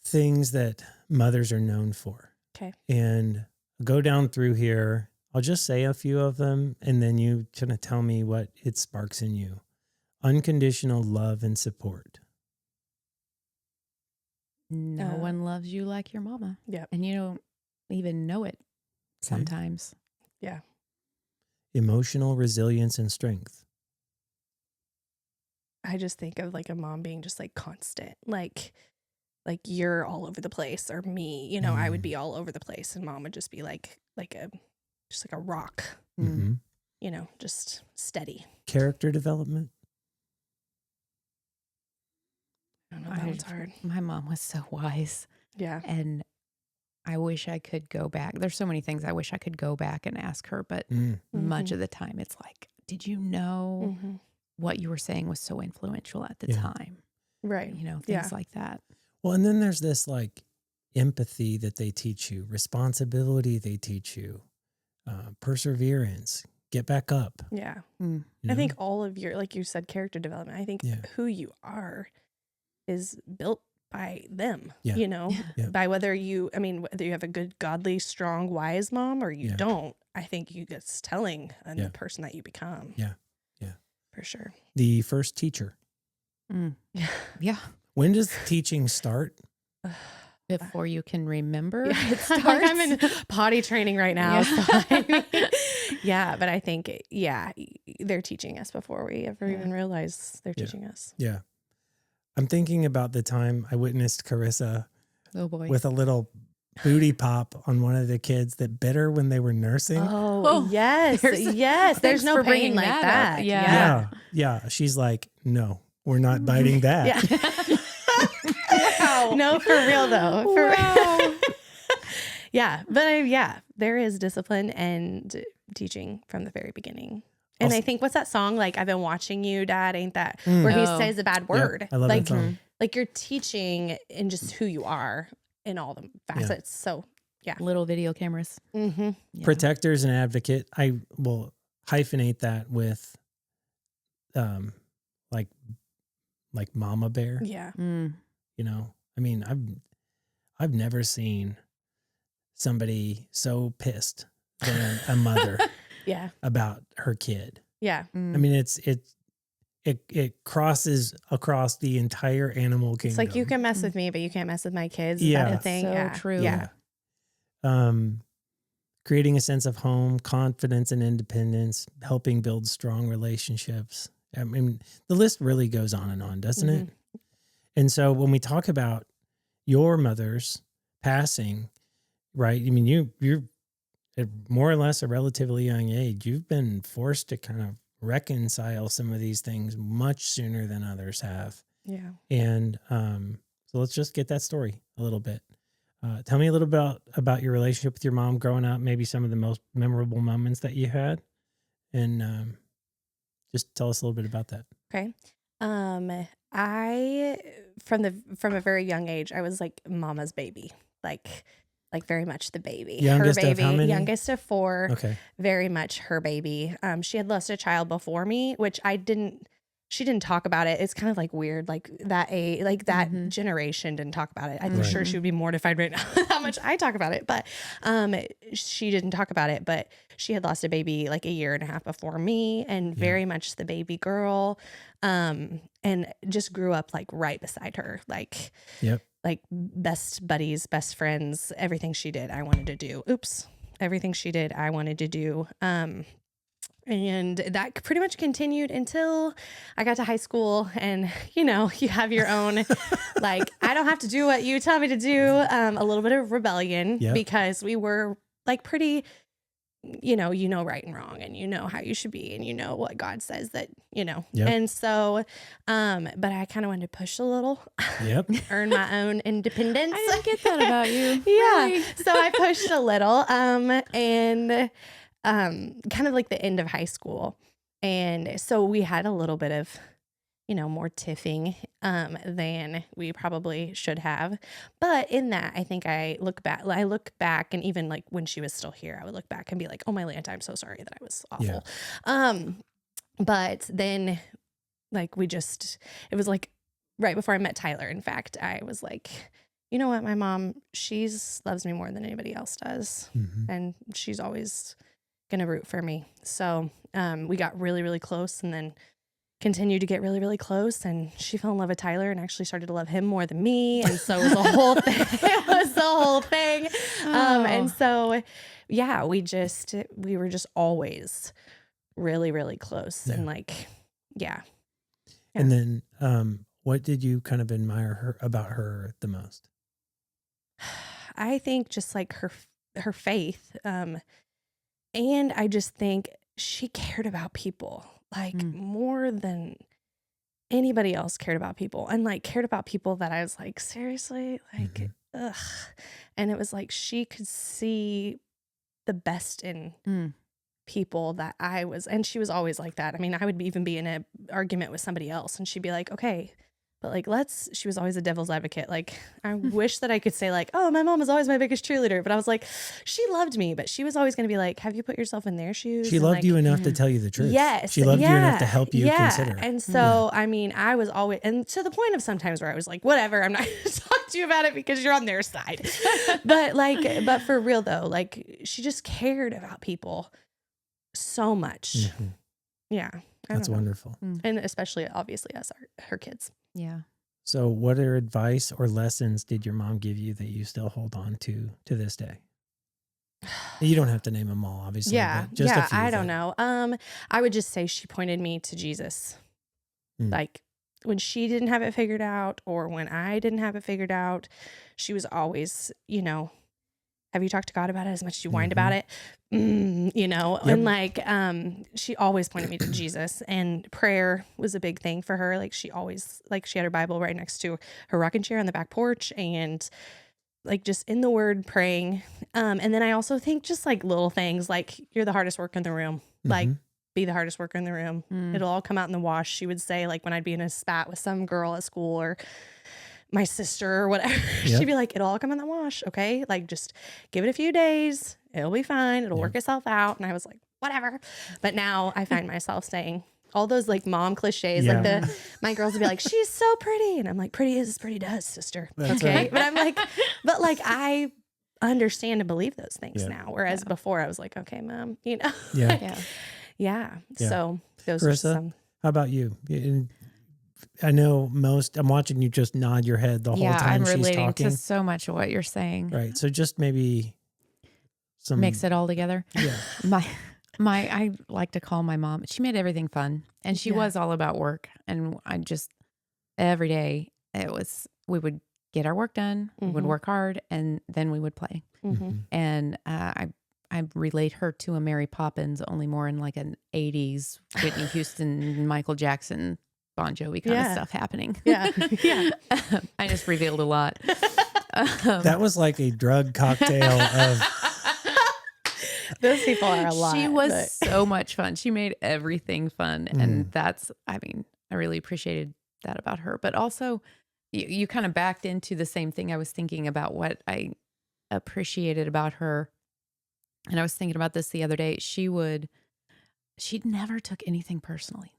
things that mothers are known for. Okay. And I'll go down through here. I'll just say a few of them, and then you kind of tell me what it sparks in you. Unconditional love and support. No one loves you like your mama. Yep. And you don't even know it. sometimes. Emotional resilience and strength. I just think of like a mom being just like constant, like you're all over the place, or me, you know, I would be all over the place, and mom would just be like a rock, Mm-hmm. you know, just steady. Character development. I don't know, that one's hard. My mom was so wise. Yeah. And I wish I could go back. There's so many things I wish I could go back and ask her, but much of the time it's like, did you know what you were saying was so influential at the time? Right. You know, things like that. Well, and then there's this like empathy that they teach you, responsibility they teach you, perseverance, get back up. Yeah. You I think know? all of your, like you said, character development, I think who you are is built by them, you know, by whether you have a good, godly, strong, wise mom, or you don't. I think it's telling on the person that you become. Yeah. For sure. The first teacher. Yeah. When does teaching start? Before you can remember. Yeah. It starts. Like I'm in potty training right now. Yeah. So I mean, but I think, they're teaching us before we ever even realize they're teaching us. Yeah. I'm thinking about the time I witnessed Carissa with a little booty pop on one of the kids that bit her when they were nursing. Oh, yes. There's no pain like that. Yeah. She's like, no, we're not biting that. Wow. No, for real though. But there is discipline and teaching from the very beginning. And I think, what's that song? Like, I've been watching you, Dad, ain't that? Where he says a bad word. I love that song. Like you're teaching in just who you are in all the facets. So little video cameras. Protectors and advocate. I will hyphenate that with like mama bear. Yeah. You know, I mean, I've never seen somebody so pissed than a mother about her kid. Yeah. I mean, it crosses across the entire animal kingdom. It's like, you can mess with me, but you can't mess with my kids. Is Yeah. that a thing? So true. Yeah. Creating a sense of home, confidence and independence, helping build strong relationships. I mean, the list really goes on, doesn't it? And so when we talk about your mother's passing, right? I mean, you're at more or less a relatively young age. You've been forced to kind of reconcile some of these things much sooner than others have. Yeah. And so let's just get that story a little bit. Tell me a little about your relationship with your mom growing up, maybe some of the most memorable moments that you had, and just tell us a little bit about that. Okay. I from a very young age, I was like mama's baby, like very much the baby. Youngest her baby, of how many? Youngest of 4. Okay. Very much her baby. She had lost a child before me, which she didn't talk about it. It's kind of like weird, like that that generation didn't talk about it. I'm sure she would be mortified right now how much I talk about it, but she didn't talk about it. But she had lost a baby like 1.5 years before me, and very much the baby girl, and just grew up like right beside her, like best buddies, best friends. Everything she did, I wanted to do. Everything she did, I wanted to do. And that pretty much continued until I got to high school, and you have your own, like, I don't have to do what you tell me to do. A little bit of rebellion because we were like pretty, right and wrong, and how you should be, and what God says that, and so, but I kind of wanted to push a little, earn my own independence. I didn't get that about you. Yeah. So I pushed a little, and kind of like the end of high school. And so we had a little bit of, more tiffing than we probably should have. But in that, I think I look back, and even like when she was still here, I would look back and be like, oh, my Lanta, I'm so sorry that I was awful. Yeah. But then like it was like right before I met Tyler. In fact, I was like, you know what, my mom, loves me more than anybody else does. And she's always gonna root for me. So we got really, really close, and then continued to get really, really close, and she fell in love with Tyler and actually started to love him more than me. And so it was a whole thing. It was the whole thing. And so, yeah, we were just always really, really close. Yeah. And like, yeah. And then what did you kind of admire about her the most? I think just like her faith. And I just think she cared about people like more than anybody else cared about people, and like cared about people that I was like, seriously, like, ugh. And it was like she could see the best in people that I was, and she was always like that. I mean, I would even be in an argument with somebody else and she'd be like, okay, but like, she was always a devil's advocate. Like, I wish that I could say like, oh, my mom was always my biggest cheerleader, but I was like, she loved me, but she was always going to be like, have you put yourself in their shoes? She loved you enough to tell you the truth. Yes. She loved you enough to help you consider. And so, I mean, I was always, and to the point of sometimes where I was like, whatever, I'm not going to talk to you about it because you're on their side. but for real though, like she just cared about people so much. Yeah. That's wonderful. And especially obviously us, her kids. Yeah. So what advice or lessons did your mom give you that you still hold on to this day? You don't have to name them all, obviously. Yeah. But just a few I don't know. I would just say she pointed me to Jesus. Like when she didn't have it figured out or when I didn't have it figured out, she was always, you know, have you talked to God about it as much as you whined about it? You know, and like, she always pointed me to Jesus, and prayer was a big thing for her. Like she always, like she had her Bible right next to her rocking chair on the back porch and like just in the word praying. And then I also think just like little things like you're the hardest worker in the room, like be the hardest worker in the room. It'll all come out in the wash. She would say like when I'd be in a spat with some girl at school or my sister or whatever, she'd be like, it'll all come in the wash. Okay. Like just give it a few days. It'll be fine. It'll work itself out. And I was like, whatever. But now I find myself saying all those like mom cliches, like my girls would be like, she's so pretty. And I'm like, pretty is as pretty does, sister. That's okay. right. But I'm like, but like, I understand and believe those things now. Whereas before I was like, okay, mom, you know? Yeah. So those are Carissa, some. how about you? I know I'm watching you just nod your head the whole time I'm she's relating talking. to so much of what you're saying. Right. So just maybe some Mix it all together. Yeah. I like to call my mom. She made everything fun, and she was all about work. And I just every day we would get our work done, we would work hard, and then we would play. And I relate her to a Mary Poppins, only more in like an 80s Whitney Houston, Michael Jackson, Bon Jovi kind of stuff happening. Yeah. I just revealed a lot. That was like a drug cocktail of. Those people are a lot. She was so much fun. She made everything fun. And I really appreciated that about her. But also, you kind of backed into the same thing I was thinking about what I appreciated about her. And I was thinking about this the other day. She never took anything personally.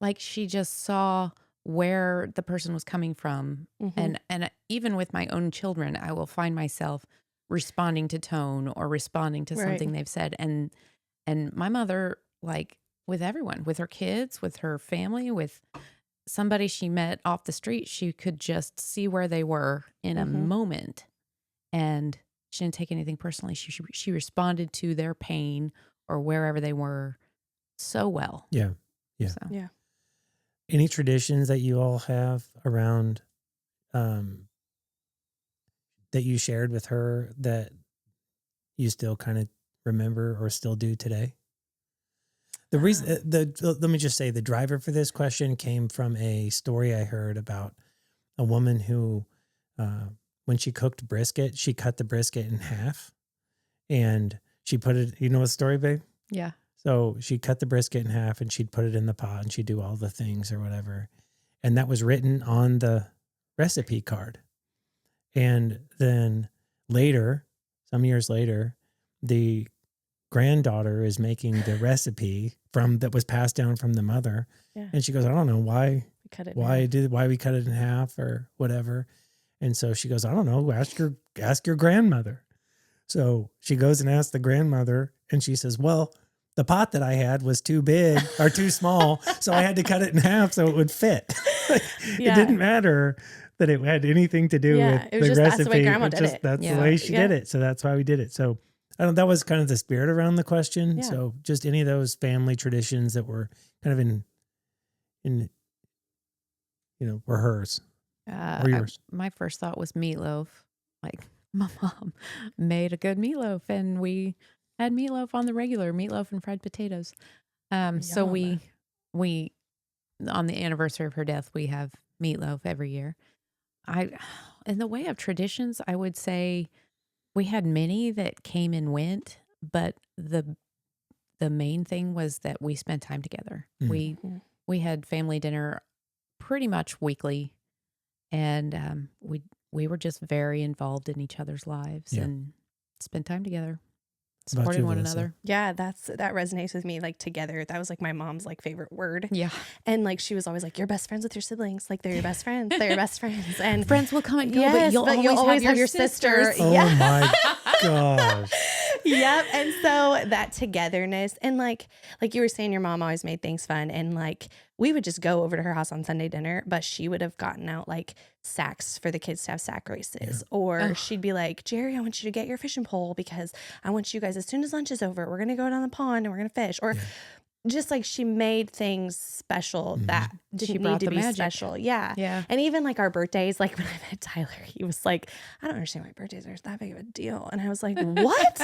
Like she just saw where the person was coming from. And even with my own children, I will find myself responding to tone or responding to something they've said. And my mother, like with everyone, with her kids, with her family, with somebody she met off the street, she could just see where they were in a moment. And she didn't take anything personally. She responded to their pain or wherever they were so well. Yeah. Yeah. Any traditions that you all have around that you shared with her that you still kind of remember or still do today? The reason, let me just say, the driver for this question came from a story I heard about a woman who, when she cooked brisket, she cut the brisket in half and she put it, you know the story, babe? Yeah. So she cut the brisket in half and she'd put it in the pot and she'd do all the things or whatever. And that was written on the recipe card. And then later, some years later, the granddaughter is making the recipe that was passed down from the mother. Yeah. And she goes, I don't know why we cut it in half or whatever. And so she goes, I don't know, ask your grandmother. So she goes and asks the grandmother and she says, well, the pot that I had was too big or too small. So I had to cut it in half so it would fit. It didn't matter that it had anything to do with it was the just, recipe. that's the way Grandma did it. That's the way she did it. So that's why we did it. So I don't, that was kind of the spirit around the question. Yeah. So just any of those family traditions that were kind of in, were hers or yours. My first thought was meatloaf. Like my mom made a good meatloaf, and we had meatloaf on the regular, meatloaf and fried potatoes. So we on the anniversary of her death, we have meatloaf every year. In the way of traditions, I would say we had many that came and went, but the main thing was that we spent time together. We had family dinner pretty much weekly, and we were just very involved in each other's lives and spent time together, supporting one another. Yeah, that resonates with me. Like together, that was like my mom's like favorite word. Yeah, and like she was always like, "You're best friends with your siblings. Like they're your best friends. They're your best friends." And friends will come and go, yes, but you'll always have your sisters. Oh my gosh. Yep. And so that togetherness, and like you were saying, your mom always made things fun, and like we would just go over to her house on Sunday dinner, but she would have gotten out like sacks for the kids to have sack races, or she'd be like, "Jerry, I want you to get your fishing pole because I want you guys, as soon as lunch is over, we're gonna go down the pond and we're gonna fish." Or just like she made things special that didn't need to be special. Yeah. And even like our birthdays, like when I met Tyler, he was like, "I don't understand why birthdays are that big of a deal." And I was like, "What?"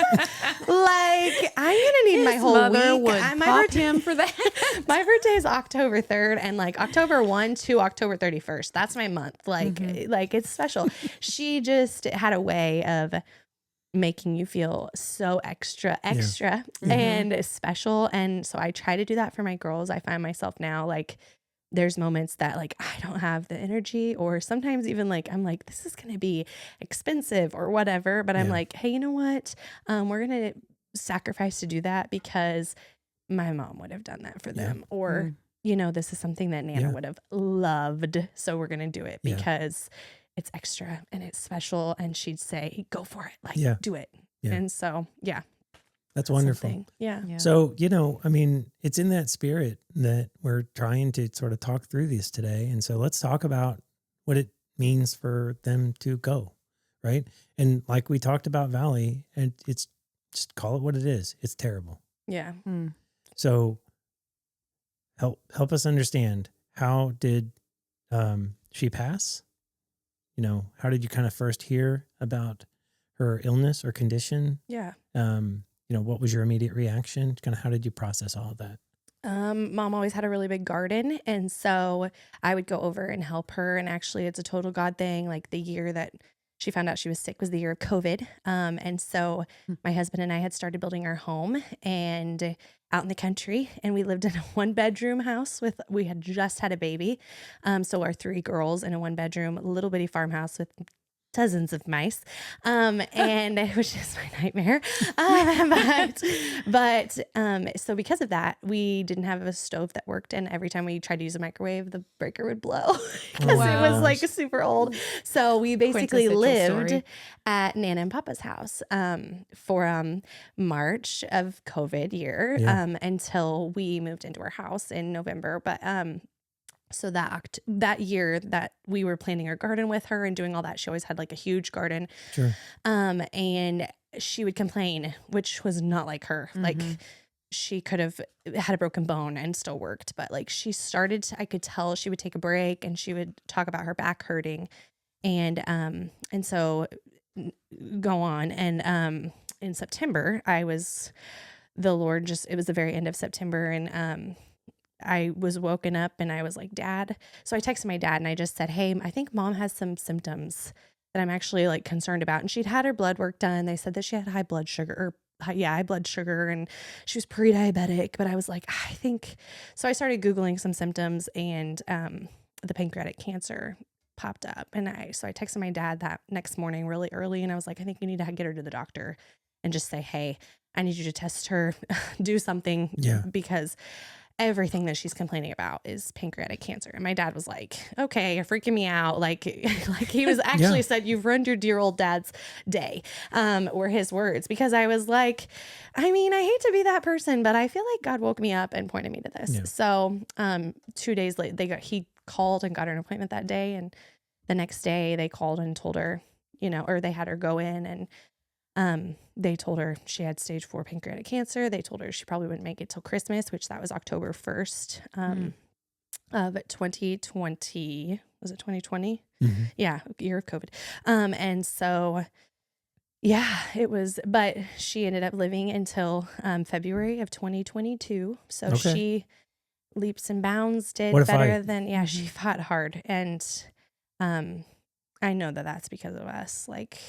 Like, I'm gonna need my whole mother week. would pop him for that. My birthday is October 3rd, and like October 1 to October 31st. That's my month. Like it's special. She just had a way of making you feel so extra and special. And so I try to do that for my girls. I find myself now, like, there's moments that like I don't have the energy, or sometimes even like I'm like, this is gonna be expensive or whatever, but I'm like, hey, you know what? We're gonna sacrifice to do that because my mom would have done that for them, or this is something that Nana would have loved, so we're gonna do it because it's extra and it's special. And she'd say, "Go for it, like do it." And so that's wonderful. Something. Yeah. So, I mean, it's in that spirit that we're trying to sort of talk through this today. And so let's talk about what it means for them to go, right? And like we talked about Valley, and it's just call it what it is. It's terrible. Yeah. So help us understand, how did she pass? How did you kind of first hear about her illness or condition? Yeah. What was your immediate reaction? Kind of how did you process all of that? Mom always had a really big garden, and so I would go over and help her. And actually, it's a total God thing. Like the year that she found out she was sick was the year of COVID. And so my husband and I had started building our home and out in the country, and we lived in a 1-bedroom house we had just had a baby. So our 3 girls in a 1-bedroom, little bitty farmhouse with dozens of mice. And it was just my nightmare. But so because of that, we didn't have a stove that worked. And every time we tried to use a microwave, the breaker would blow because it was like super old. So we basically lived at Nana and Papa's house for March of COVID year until we moved into our house in November. But so that year that we were planting our garden with her and doing all that, she always had like a huge garden. Sure. And she would complain, which was not like her. Like she could have had a broken bone and still worked, but like she started to, I could tell she would take a break and she would talk about her back hurting. And so go on. And in September, it was the very end of September, and I was woken up and I was like, "Dad." So I texted my dad and I just said, "Hey, I think Mom has some symptoms that I'm actually like concerned about." And she'd had her blood work done. They said that she had high blood sugar, and she was pre-diabetic. But I was like, I think, so I started Googling some symptoms, and the pancreatic cancer popped up. And so I texted my dad that next morning really early, and I was like, "I think you need to get her to the doctor and just say, hey, I need you to test her, do something," because everything that she's complaining about is pancreatic cancer. And my dad was like, okay, you're freaking me out. Like he was actually said, you've ruined your dear old dad's day, were his words, because I was like, I mean, I hate to be that person, but I feel like God woke me up and pointed me to this. Yeah. So 2 days later, he called and got her an appointment that day. And the next day they called and told her, or they had her go in, and they told her she had stage 4 pancreatic cancer. They told her she probably wouldn't make it till Christmas, which that was October 1st of 2020. Was it 2020? Mm-hmm. Yeah, year of COVID. And so, yeah, it was, but she ended up living until February of 2022. So Okay. she leaps and bounds, did What a better fight. than, she fought hard. And I know that that's because of us. Like,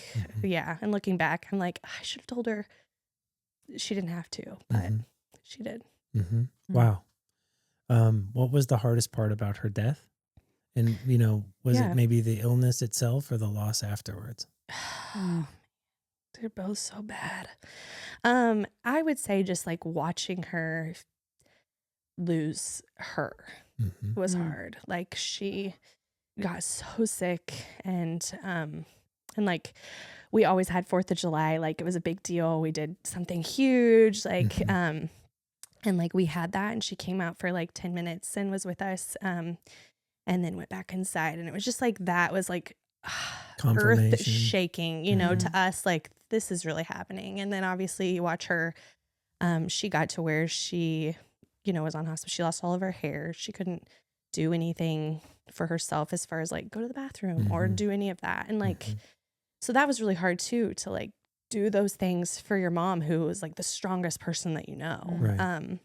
yeah. And looking back, I'm like, I should have told her she didn't have to, but she did. Mm-hmm. Wow. What was the hardest part about her death? And, was it maybe the illness itself or the loss afterwards? They're both so bad. I would say just like watching her lose her was hard. Like she got so sick, and like we always had 4th of July, like it was a big deal. We did something huge, like and like we had that, and she came out for like 10 minutes and was with us, and then went back inside, and it was just like that was like earth shaking, to us, like this is really happening. And then obviously you watch her, she got to where she was on hospice. She lost all of her hair. She couldn't do anything for herself as far as like go to the bathroom or do any of that. And like, so that was really hard too, to like do those things for your mom, who was like the strongest person that you know. Right.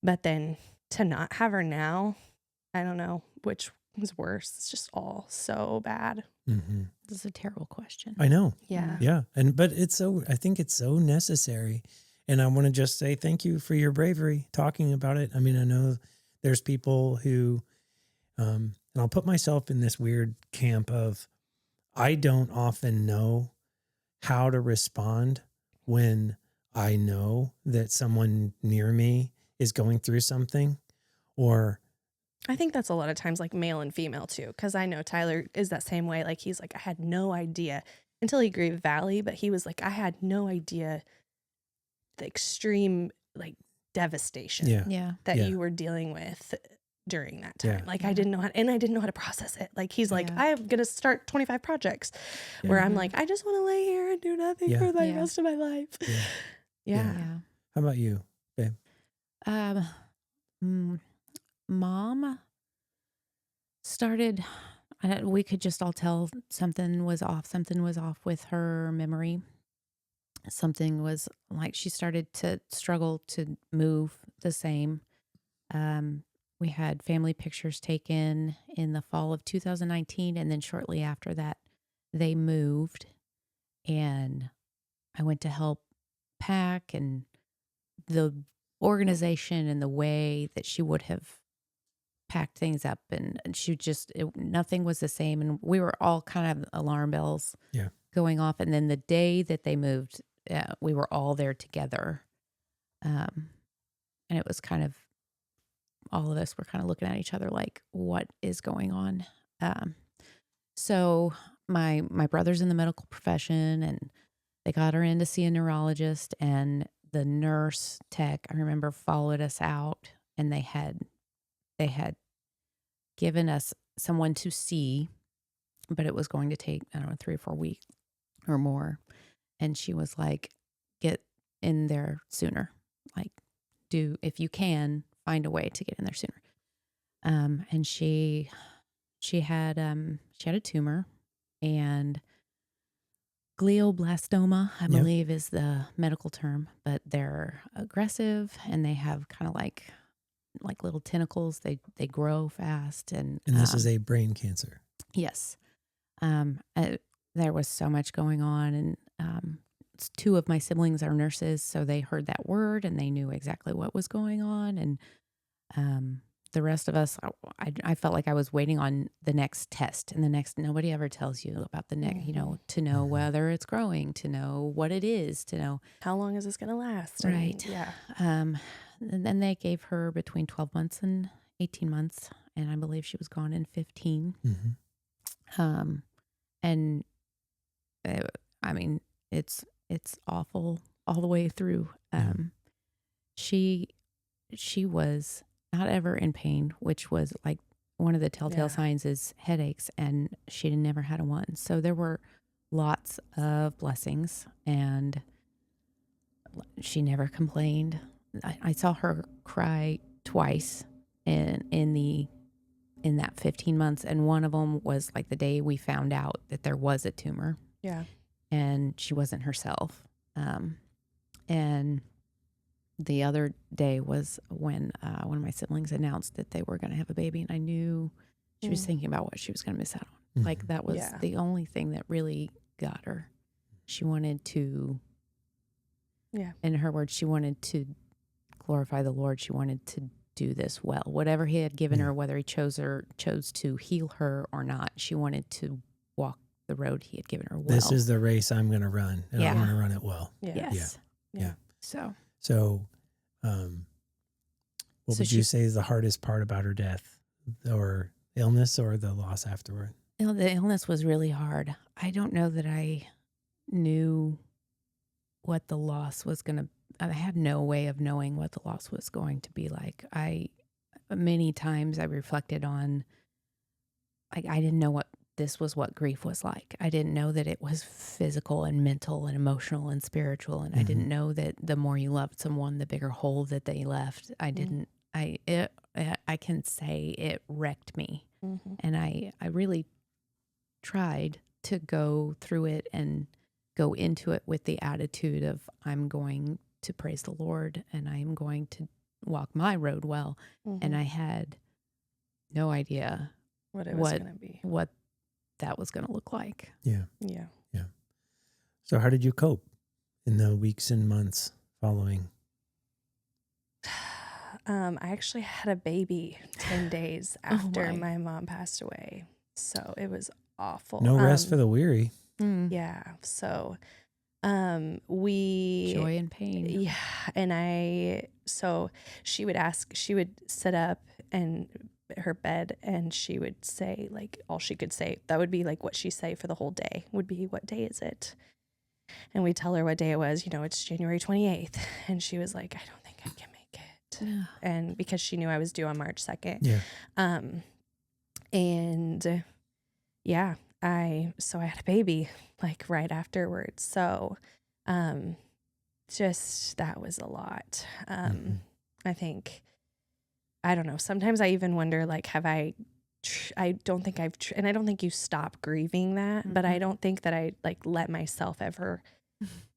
But then to not have her now, I don't know which was worse. It's just all so bad. This is a terrible question. I know. Yeah. Yeah. But I think it's so necessary. And I want to just say thank you for your bravery talking about it. I mean, I know there's people who, and I'll put myself in this weird camp of, I don't often know how to respond when I know that someone near me is going through something, or I think that's a lot of times like male and female too, because I know Tyler is that same way. Like he's like, I had no idea until he grieved Valley, but he was like, I had no idea the extreme like devastation that you were dealing with during that time. Like I didn't know how to process it. Like he's like, I'm gonna start 25 projects where I'm like, I just want to lay here and do nothing for the rest of my life. Yeah. How about you, babe? Mom started, we could just all tell something was off with her memory. Something was like, she started to struggle to move the same. We had family pictures taken in the fall of 2019. And then shortly after that, they moved, and I went to help pack, and the organization and the way that she would have packed things up, and she just, nothing was the same. And we were all kind of alarm bells going off. And then the day that they moved, we were all there together. And it was kind of, all of us were kind of looking at each other like, what is going on? So my brother's in the medical profession, and they got her in to see a neurologist, and the nurse tech, I remember, followed us out, and they had given us someone to see, but it was going to take, I don't know, 3 or 4 weeks or more. And she was like, get in there sooner. Like, if you can, find a way to get in there sooner. And she had a tumor, and glioblastoma, I believe, is the medical term, but they're aggressive, and they have kind of like little tentacles. They grow fast, and this is a brain cancer. Yes. There was so much going on, and 2 of my siblings are nurses, so they heard that word and they knew exactly what was going on. And the rest of us, I felt like I was waiting on the next test, and nobody ever tells you about the next, to know whether it's growing, to know what it is, to know how long is this going to last. Right. Yeah. And then they gave her between 12 months and 18 months. And I believe she was gone in 15. And I mean, it's awful all the way through. She was not ever in pain, which was like one of the telltale signs is headaches, and she never had a one. So there were lots of blessings, and she never complained. I saw her cry twice in that 15 months, and one of them was like the day we found out that there was a tumor. Yeah. And she wasn't herself. And the other day was when one of my siblings announced that they were going to have a baby, and I knew she was thinking about what she was going to miss out on. Like that was the only thing that really got her. She wanted to, in her words, she wanted to glorify the Lord. She wanted to do this well. Whatever he had given her, whether he chose to heal her or not, she wanted to walk the road he had given her well. This is the race I'm going to run, and I'm going to run it well. Yes. Yeah. So, what would you say is the hardest part about her death, or illness, or the loss afterward? The illness was really hard. I don't know that I knew what the loss was going to. I had no way of knowing what the loss was going to be like. Many times I reflected on, like, I didn't know what grief was like. I didn't know that it was physical and mental and emotional and spiritual. And I didn't know that the more you loved someone, the bigger hole that they left. I can say it wrecked me. And I really tried to go through it and go into it with the attitude of, I'm going to praise the Lord and I am going to walk my road well. And I had no idea what it was going to be. What that was going to look like. Yeah. So how did you cope in the weeks and months following? I actually had a baby 10 days after my mom passed away. So it was awful. No rest for the weary. Yeah. So we joy and pain. Yeah. And so she would sit up and her bed, and she would say, like, all she could say, that would be like what she say for the whole day would be, what day is it? And we tell her what day it was, it's January 28th. And she was like, I don't think I can make it. Yeah. And because she knew I was due on March 2nd. Yeah. And yeah, so I had a baby like right afterwards. So, just, that was a lot. I think, I don't know. Sometimes I even wonder, like, I don't think and I don't think you stop grieving that, but I don't think that I like let myself ever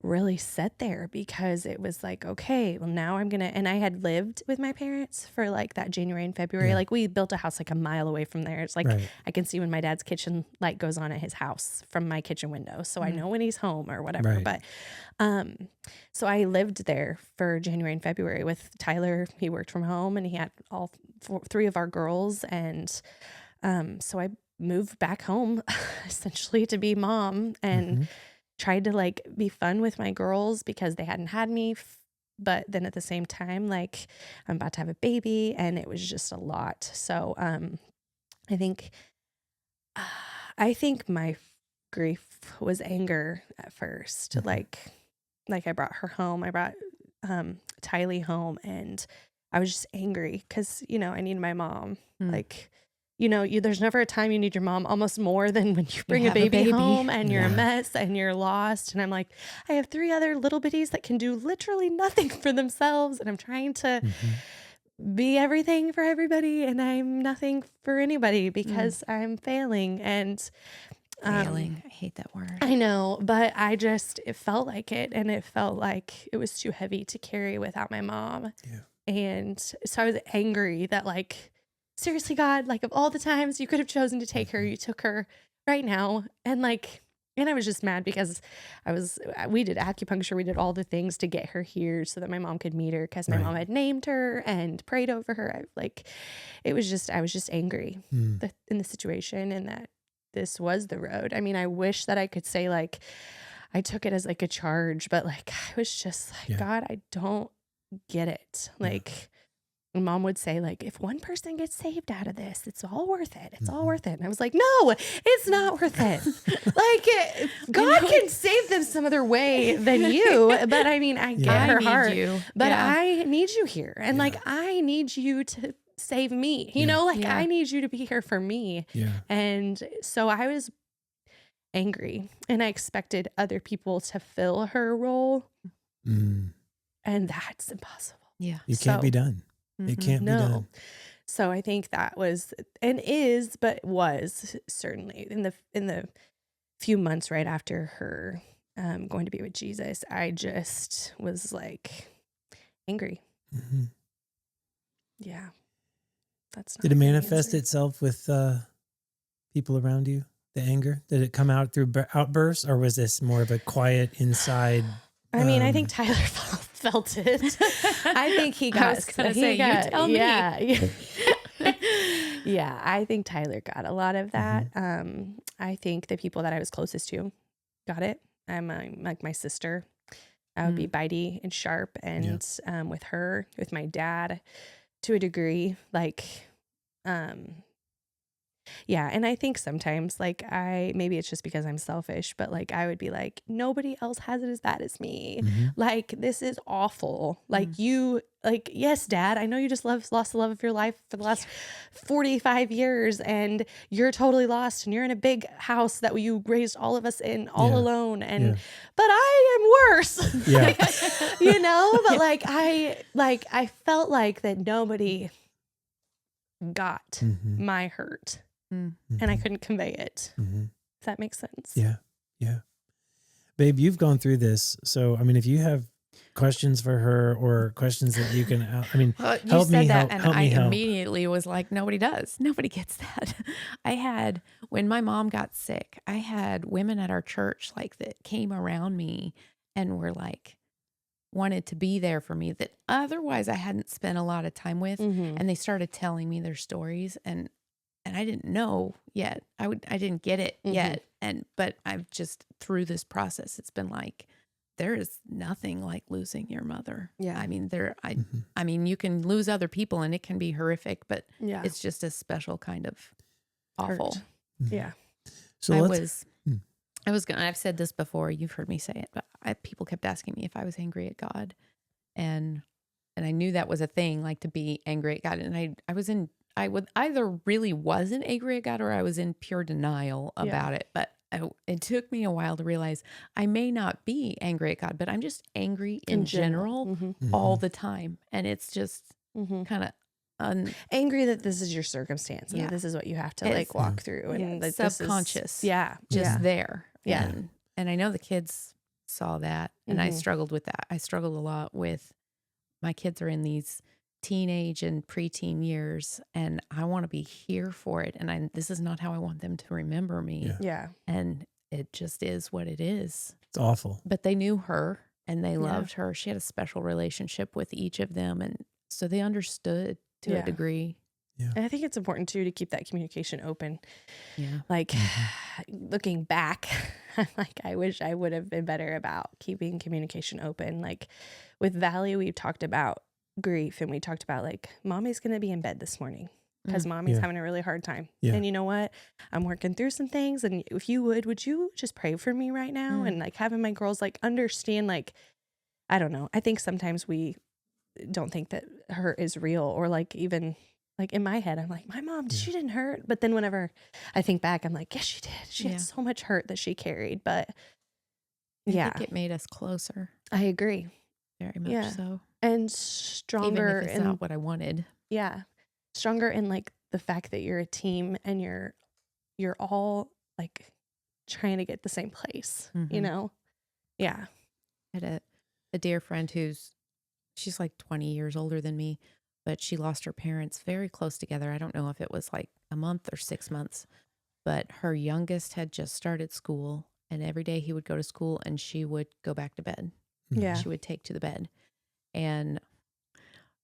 really sit there, because it was like, okay, well now and I had lived with my parents for like that January and February. Like we built a house like a mile away from there. It's like, I can see when my dad's kitchen light goes on at his house from my kitchen window. So I know when he's home or whatever. But, so I lived there for January and February with Tyler. He worked from home and he had three of our girls. And, so I moved back home essentially to be mom, and tried to like be fun with my girls because they hadn't had me. But then at the same time, like, I'm about to have a baby, and it was just a lot. So, I think my grief was anger at first. Like I brought her home. I brought, Tylee home, and I was just angry because, I need my mom. Like, there's never a time you need your mom almost more than when you bring a baby home and you're a mess and you're lost. And I'm like, I have 3 other little bitties that can do literally nothing for themselves. And I'm trying to be everything for everybody, and I'm nothing for anybody because I'm failing. And failing. I hate that word. I know, but it felt like it. And it felt like it was too heavy to carry without my mom. Yeah. And so I was angry that, like, seriously, God, like, of all the times you could have chosen to take her, you took her right now. And I was just mad because we did acupuncture. We did all the things to get her here so that my mom could meet her, because my mom had named her and prayed over her. I was just angry in the situation, and that this was the road. I mean, I wish that I could say, like, I took it as like a charge, but like, I was just like, God, I don't get it. Like, Mom would say, like, if one person gets saved out of this, it's all worth it. It's all worth it. And I was like, no, it's not worth it. Like, God can save them some other way than you. But I mean, I get her need heart. you. But Yeah. I need you here. And like, I need you to save me. You know, like, I need you to be here for me. Yeah. And so I was angry and I expected other people to fill her role. Mm. And that's impossible. Yeah. You can't be done. Mm-hmm. It can't be done. So I think that was and is, but was certainly in the few months right after her going to be with Jesus, I just was like angry. Mm-hmm. Yeah. That's not Did it a good manifest answer. itself with people around you? The anger? Did it come out through outbursts, or was this more of a quiet inside? I mean, I think Tyler felt it. I think he got. I was gonna say, you tell me. Yeah. Yeah, I think Tyler got a lot of that. I think the people that I was closest to got it. I'm like my sister. I would be bitey and sharp, and with her, with my dad, to a degree, like, yeah. And I think sometimes, like, maybe it's just because I'm selfish, but like, I would be like, nobody else has it as bad as me. Mm-hmm. Like, this is awful. Like, yes, Dad, I know you just lost the love of your life for the last 45 years and you're totally lost and you're in a big house that you raised all of us in all alone. And, but I am worse, you know, but like, I felt like that nobody got my hurt. And I couldn't convey it. If that makes sense. Yeah. Yeah. Babe, you've gone through this. So, I mean, if you have questions for her or questions that you can, I mean, Well, you help said me that, help, and I help. immediately was like, nobody does. Nobody gets that. When my mom got sick, I had women at our church like that came around me and were like, wanted to be there for me that otherwise I hadn't spent a lot of time with. And they started telling me their stories, and I didn't know yet. I didn't get it yet. But I've just, through this process, it's been like, there is nothing like losing your mother. Yeah. I mean, I mean, you can lose other people and it can be horrific, but it's just a special kind of awful. Yeah. So I've said this before, you've heard me say it, but people kept asking me if I was angry at God. And I knew that was a thing, like to be angry at God. And I would either really wasn't angry at God or I was in pure denial about it. But it took me a while to realize I may not be angry at God, but I'm just angry in general all the time. And it's just kind of angry that this is your circumstance and that this is what you have to like walk through. And like, subconscious. Just there. Yeah. And I know the kids saw that. And I struggled with that. I struggled a lot with my kids are in these teenage and preteen years, and I want to be here for it. And this is not how I want them to remember me. Yeah. And it just is what it is. It's awful. But they knew her and they loved her. She had a special relationship with each of them. And so they understood to a degree. Yeah. And I think it's important too to keep that communication open. Yeah. Like looking back, I'm like, I wish I would have been better about keeping communication open. Like with Valley, we talked about grief and we talked about like, Mommy's going to be in bed this morning because Mommy's having a really hard time. And you know what? I'm working through some things. And if you would you just pray for me right now? And like having my girls like understand, like, I don't know. I think sometimes we don't think that hurt is real, or like even like in my head, I'm like, my mom, she didn't hurt. But then whenever I think back, I'm like, yes, she did. She had so much hurt that she carried. But I think it made us closer. I agree. Very much so. And stronger. Even if it's not what I wanted. Yeah. Stronger in like the fact that you're a team and you're all like trying to get the same place, you know? Yeah. I had a dear friend she's like 20 years older than me, but she lost her parents very close together. I don't know if it was like a month or 6 months, but her youngest had just started school, and every day he would go to school and she would go back to bed. Yeah. She would take to the bed, and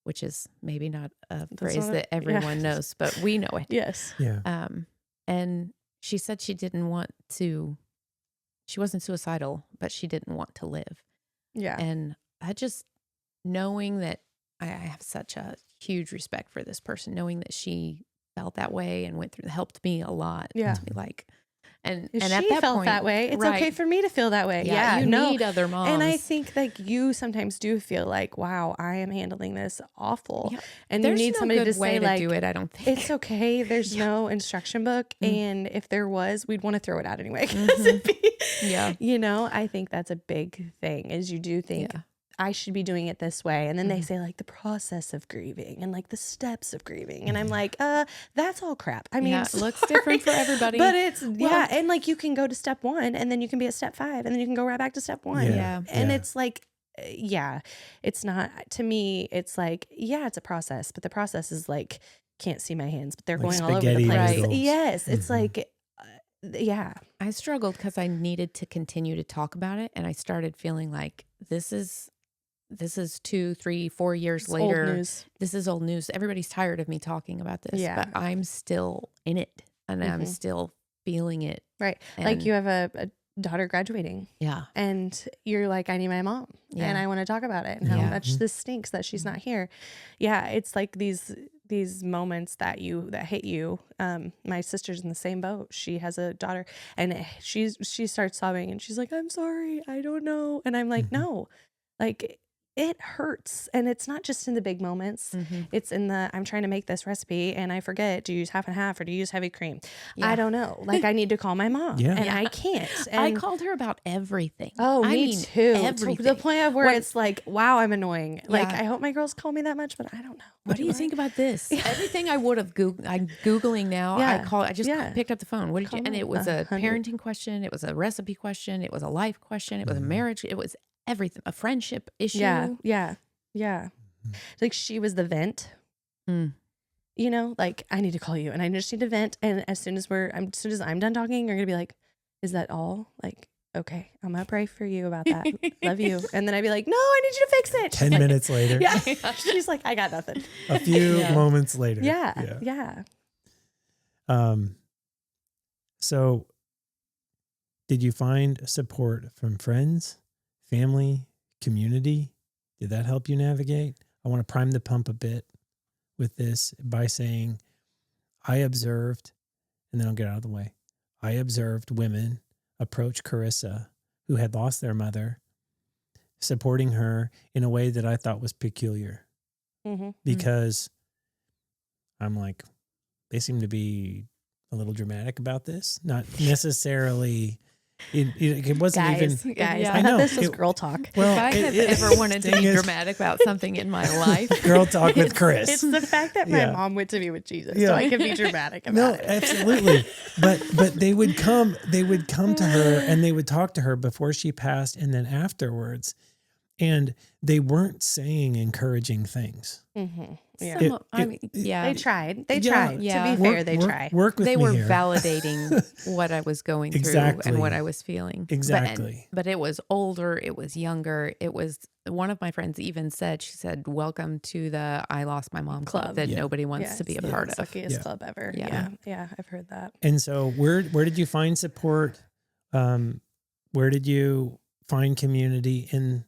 which is maybe not a phrase that everyone knows, but we know it. Yes. Yeah. And she said she wasn't suicidal, but she didn't want to live. Yeah. And knowing that I have such a huge respect for this person, knowing that she felt that way and helped me a lot. Yeah. To be like, and If at she that felt point, that way, it's right. okay for me to feel that way. Yeah, you no. need other moms. And I think like you sometimes do feel like, wow, I am handling this awful. Yeah. And There's you need no somebody good to way say to like, do it. I don't think it's okay. There's no instruction book. Mm. And if there was, we'd want to throw it out anyway. 'Cause Mhm. it'd be- Yeah. You know, I think that's a big thing is you do think Yeah. I should be doing it this way. And then they Mhm. say like the process of grieving and like the steps of grieving. And I'm like, that's all crap. I mean, Yeah, it looks different for everybody. but it's, Well- yeah. And like you can go to step 1 and then you can be at step 5 and then you can go right back to step 1. Yeah. And Yeah. it's like, yeah, it's not, to me, it's like, yeah, it's a process, but the process is like, can't see my hands, but they're Like going all over the spaghetti place. noodles. Yes. It's Mhm. like, yeah. I struggled because I needed to continue to talk about it, and I started feeling like this is 2, 3, 4 years It's later. old news. This is old news. Everybody's tired of me talking about this, Yeah. but I'm still in it, and I'm Mhm. still feeling it. Right. Like And- you have a daughter graduating Yeah. and you're like, I need my mom Yeah. and I want to talk about it and how Yeah. much this stinks that she's not here. Yeah. It's like these moments that hit you. My sister's in the same boat. She has a daughter and she starts sobbing and she's like, I'm sorry. I don't know. And I'm like, Mhm. no, like it hurts. And it's not just in the big moments. Mhm. It's in I'm trying to make this recipe and I forget, do you use half and half or do you use heavy cream? Yeah. I don't know. Like I need to call my mom Yeah. and Yeah. I can't. I And called her about everything. oh, I me mean, too. To everything. the point of where What- it's like, wow, I'm annoying. Like Yeah. I hope my girls call me that much, but I don't know. What do you think about this? Everything I would have I'm Googling now. Yeah. I just Yeah. picked up the phone. What did Call you? And them. it was a 100. parenting question. It was a recipe question. It was a life question. It was a Mhm. marriage. It was everything. A friendship issue. Yeah. Yeah. Yeah. Mhm. Like she was the vent. Mm. You know, like I need to call you and I just need to vent. And as soon as I'm done talking, you're gonna be like, is that all? Like, okay, I'm gonna pray for you about that. Love you. And then I'd be like, no, I need you to fix it. 10 minutes later. Yeah. She's like, I got nothing. A few Yeah. moments later. Yeah. Yeah. So did you find support from friends, family, community? Did that help you navigate? I want to prime the pump a bit with this by saying, I observed, and then I'll get out of the way. I observed women approach Carissa, who had lost their mother, supporting her in a way that I thought was peculiar. Mm-hmm. Because I'm like, they seem to be a little dramatic about this. Not necessarily. It wasn't Guys, even. guys, Yeah. I I thought know. this was It- girl talk. Well, If I have it- ever wanted to thing be is, dramatic about something in my life, girl talk with Chris. It's the fact that my Yeah. mom went to be with Jesus, Yeah. so I can be dramatic about No, it. absolutely. But they would come to her and they would talk to her before she passed and then afterwards. And they weren't saying encouraging things. Mm-hmm. Yeah. some, I mean, yeah, They tried. They Yeah. tried. Yeah. To be fair, they try. Work with they me were here. validating what I was going through Exactly. and what I was feeling. Exactly. But it was older. It was younger. It was one of my friends even said, she said, welcome to the I lost my mom club Club. that Yeah. nobody wants Yeah, to be a it's the part of. suckiest Yeah. club ever. Yeah. Yeah. Yeah. I've heard that. And so where did you find support? Where did you find community in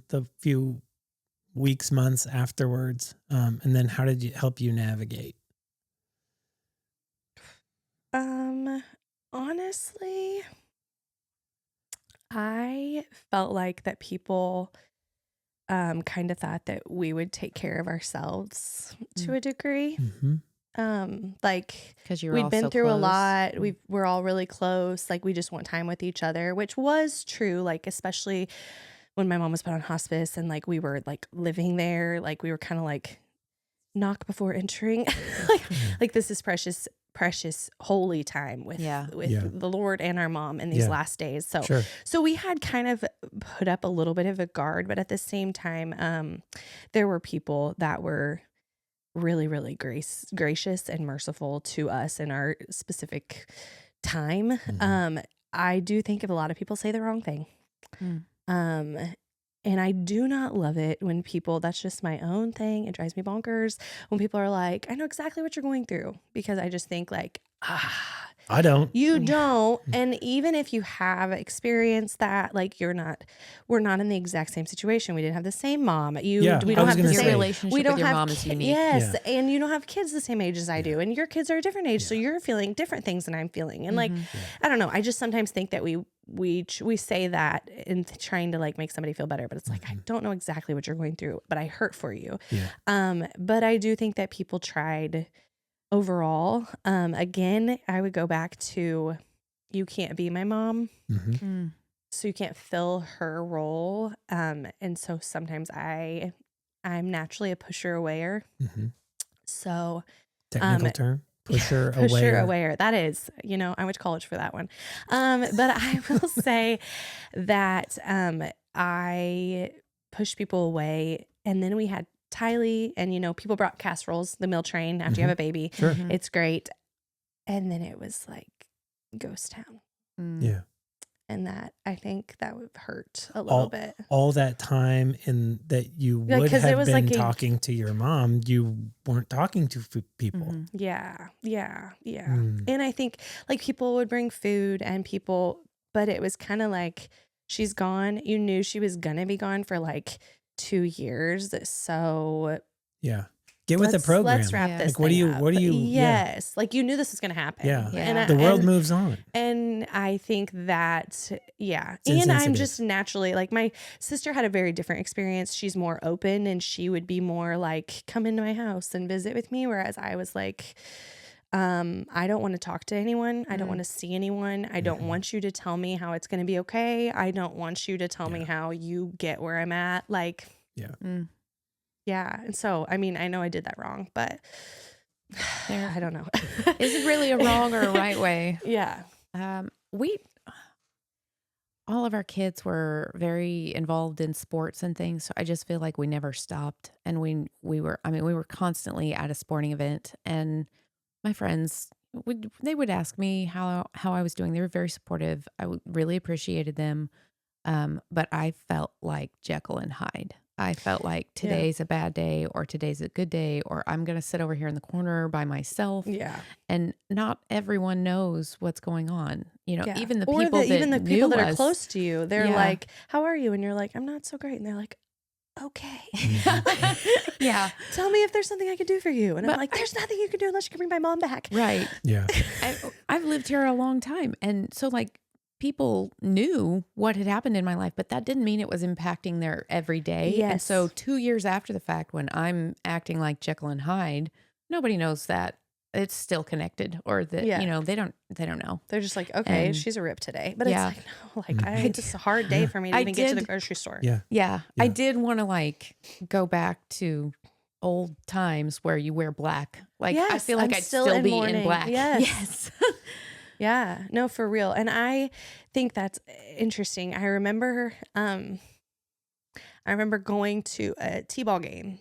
the few weeks, months afterwards? And then how did it help you navigate? Honestly, I felt like that people kind of thought that we would take care of ourselves to a degree. Mm-hmm. Like Because you're we'd all been so through a close. lot. We're all really close. Like we just want time with each other, which was true. Like especially when my mom was put on hospice and like we were like living there, like we were kind of like knock before entering. like this is precious holy time with Yeah. Yeah. the Lord and our mom in these Yeah. last days. So Sure. so we had kind of put up a little bit of a guard, but at the same time, there were people that were really, really gracious and merciful to us in our specific time. Mhm. I do think if a lot of people say the wrong thing. Mm. And I do not love it when people, that's just my own thing. It drives me bonkers when people are like, I know exactly what you're going through, because I just think like, I don't. you don't. And even if you have experienced that, like we're not in the exact same situation. We didn't have the same mom. We I don't was have the gonna Your same. say. relationship We don't with your have mom is unique. yes, Yeah. and you don't have kids the same age as I do, and your kids are a different age, so Yeah. you're feeling different things than I'm feeling. And like, Mhm. I don't know. I just sometimes think that we say that in trying to like make somebody feel better, but it's like I don't know exactly what you're going through, but I hurt for you. Yeah. But I do think that people tried overall. Again, I would go back to you can't be my mom. Mm-hmm. Mm. So you can't fill her role. And so sometimes I'm naturally a pusher awayer. Mm-hmm. So Technical term. Pusher pusher awayer. awayer. That is, I went to college for that one. But I will say that I push people away. And then we had Tylee, and people brought casseroles, the meal train after you have a baby. Sure. Mhm. It's great. And then it was like ghost town. Mm. Yeah. And that, I think that would hurt a little bit. All that time in that you Yeah, would 'cause it have was been like talking to your mom, you weren't talking to people. Mhm. Yeah. Mm. And I think like people would bring food but it was kind of like she's gone. You knew she was going to be gone for like 2 years. So Yeah. Get with the program. let's wrap Yeah. this Like, what do thing you- up. what do you- yeah. Yes. Like you knew this was going to happen. Yeah. Yeah. The world and, moves on. And I think that, yeah. It's And I'm insensitive. just naturally, like my sister had a very different experience. She's more open and she would be more like, come into my house and visit with me. Whereas I was like, I don't want to talk to anyone. I don't want to see anyone. I don't want you to tell me how it's going to be okay. I don't want you to tell me how you get where I'm at. Like, Yeah. Mm. yeah. And so, I mean, I know I did that wrong, but I don't know. Is it really a wrong or a right way? Yeah. All of our kids were very involved in sports and things. So I just feel like we never stopped. And we were constantly at a sporting event, and my friends they would ask me how I was doing. They were very supportive. Really appreciated them. But I felt like Jekyll and Hyde. I felt like today's a bad day, or today's a good day, or I'm going to sit over here in the corner by myself. Yeah. And not everyone knows what's going on. Yeah. Even the Or people even the people that are us, close to you, they're Yeah. like, how are you? And you're like, I'm not so great. And they're like, okay. Yeah. Tell me if there's something I can do for you. And I'm But like, there's nothing you can do unless you can bring my mom back. Right. Yeah. I've lived here a long time. And so like people knew what had happened in my life, but that didn't mean it was impacting their everyday. And Yes. so 2 years after the fact, when I'm acting like Jekyll and Hyde, nobody knows that it's still connected, or that, Yeah. they don't know. They're just like, okay, And- she's a rip today. But Yeah. it's like, no, like it's a hard day for me to I even get to the did- grocery store. Yeah. Yeah. Yeah. I did want to like go back to old times where you wear black. Like I Yes, feel like I'm I'd still still in be mourning. in black. Yes. Yeah, no, for real. And I think that's interesting. I remember going to a T-ball game,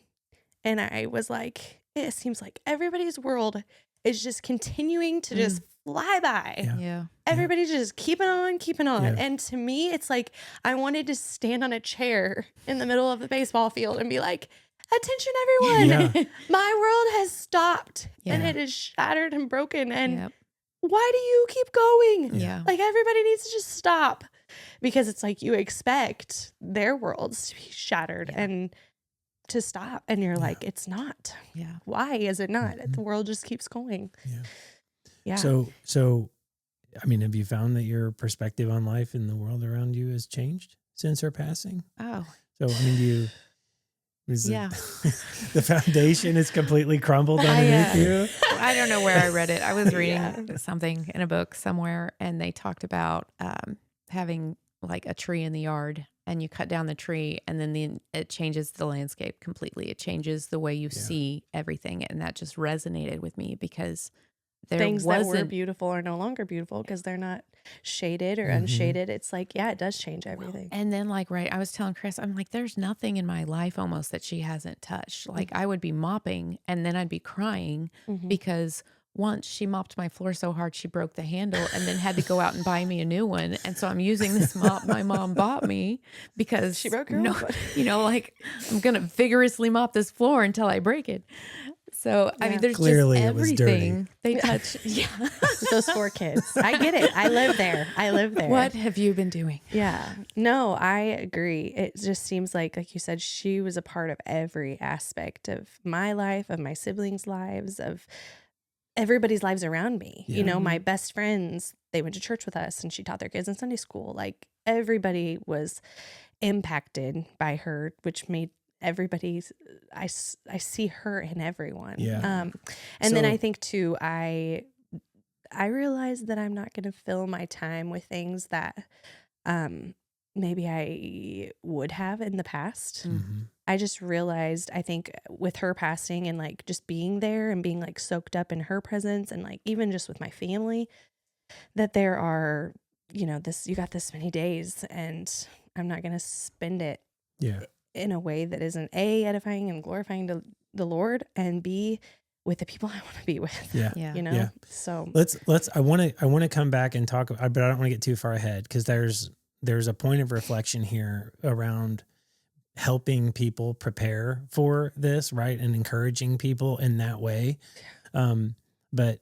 and I was like, it seems like everybody's world is just continuing to just fly by. Yeah. Yeah. Everybody's just keeping on. Yeah. And to me, it's like I wanted to stand on a chair in the middle of the baseball field and be like, attention, everyone. Yeah. My world has stopped and Yeah. it is shattered and broken. And Yep. why do you keep going? Yeah. Like everybody needs to just stop, because it's like you expect their worlds to be shattered and to stop. And you're like, it's not. Yeah. Why is it not? The world just keeps going. Yeah. Yeah. So, I mean, have you found that your perspective on life and the world around you has changed since her passing? Oh. So, I mean, Yeah. the foundation is completely crumbled underneath you. I don't know where I read it. I was reading something in a book somewhere, and they talked about having like a tree in the yard, and you cut down the tree, and then it changes the landscape completely. It changes the way you see everything, and that just resonated with me, because things that were wasn't beautiful are no longer beautiful because they're not shaded or unshaded. It's like, yeah, it does change everything. And then like, right, I was telling Chris, I'm like, there's nothing in my life almost that she hasn't touched. Like I would be mopping and then I'd be crying because once she mopped my floor so hard she broke the handle and then had to go out and buy me a new one. And so I'm using this mop my mom bought me because She broke her old one. like I'm going to vigorously mop this floor until I break it. So, I mean, there's Clearly just it was dirty. everything they touch. Yeah. Those 4 kids. I get it. I live there. What have you been doing? Yeah. No, I agree. It just seems like you said, she was a part of every aspect of my life, of my siblings' lives, of everybody's lives around me. Yeah. You know, my best friends, they went to church with us and she taught their kids in Sunday school. Like everybody was impacted by her, which made everybody's, I see her in everyone. Yeah. And then So- I think too, I realized that I'm not going to fill my time with things that maybe I would have in the past. Mhm. I just realized, I think with her passing and like just being there and being like soaked up in her presence and like even just with my family, that there are, you know, you got this many days and I'm not going to spend it Yeah. in a way that isn't A, edifying and glorifying to the Lord, and B, with the people I want to be with. Yeah. Yeah. You know? Yeah. So I want to come back and talk, but I don't want to get too far ahead because there's a point of reflection here around helping people prepare for this, right? And encouraging people in that way. But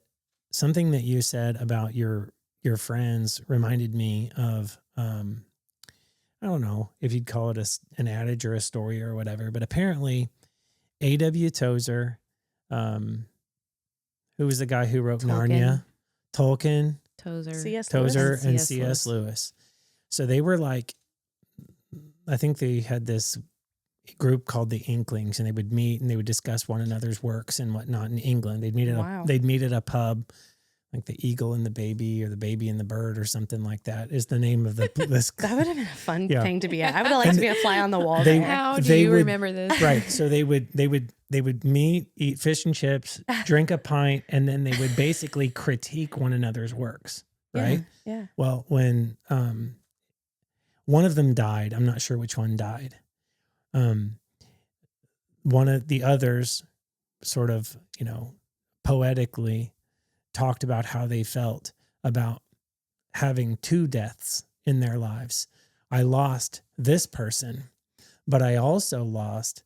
something that you said about your friends reminded me of, I don't know if you'd call it an adage or a story or whatever, but apparently A.W. Tozer, who was the guy who wrote Narnia, Tolkien, Tozer. C.S. Tozer, Lewis. and C.S. C.S. Lewis. So they were like, I think they had this group called the Inklings, and they would meet and they would discuss one another's works and whatnot in England. They'd meet at a pub, like the Eagle and the Baby or the Baby and the Bird or something like that is the name of this. That would have been a fun Yeah. thing to be at. I would have liked to be a fly on the wall They- there. How do They you would- remember this? Right. So they would meet, eat fish and chips, drink a pint, and then they would basically critique one another's works. Right. Yeah. Well, when one of them died, I'm not sure which one died. One of the others sort of, poetically talked about how they felt about having 2 deaths in their lives. I lost this person, but I also lost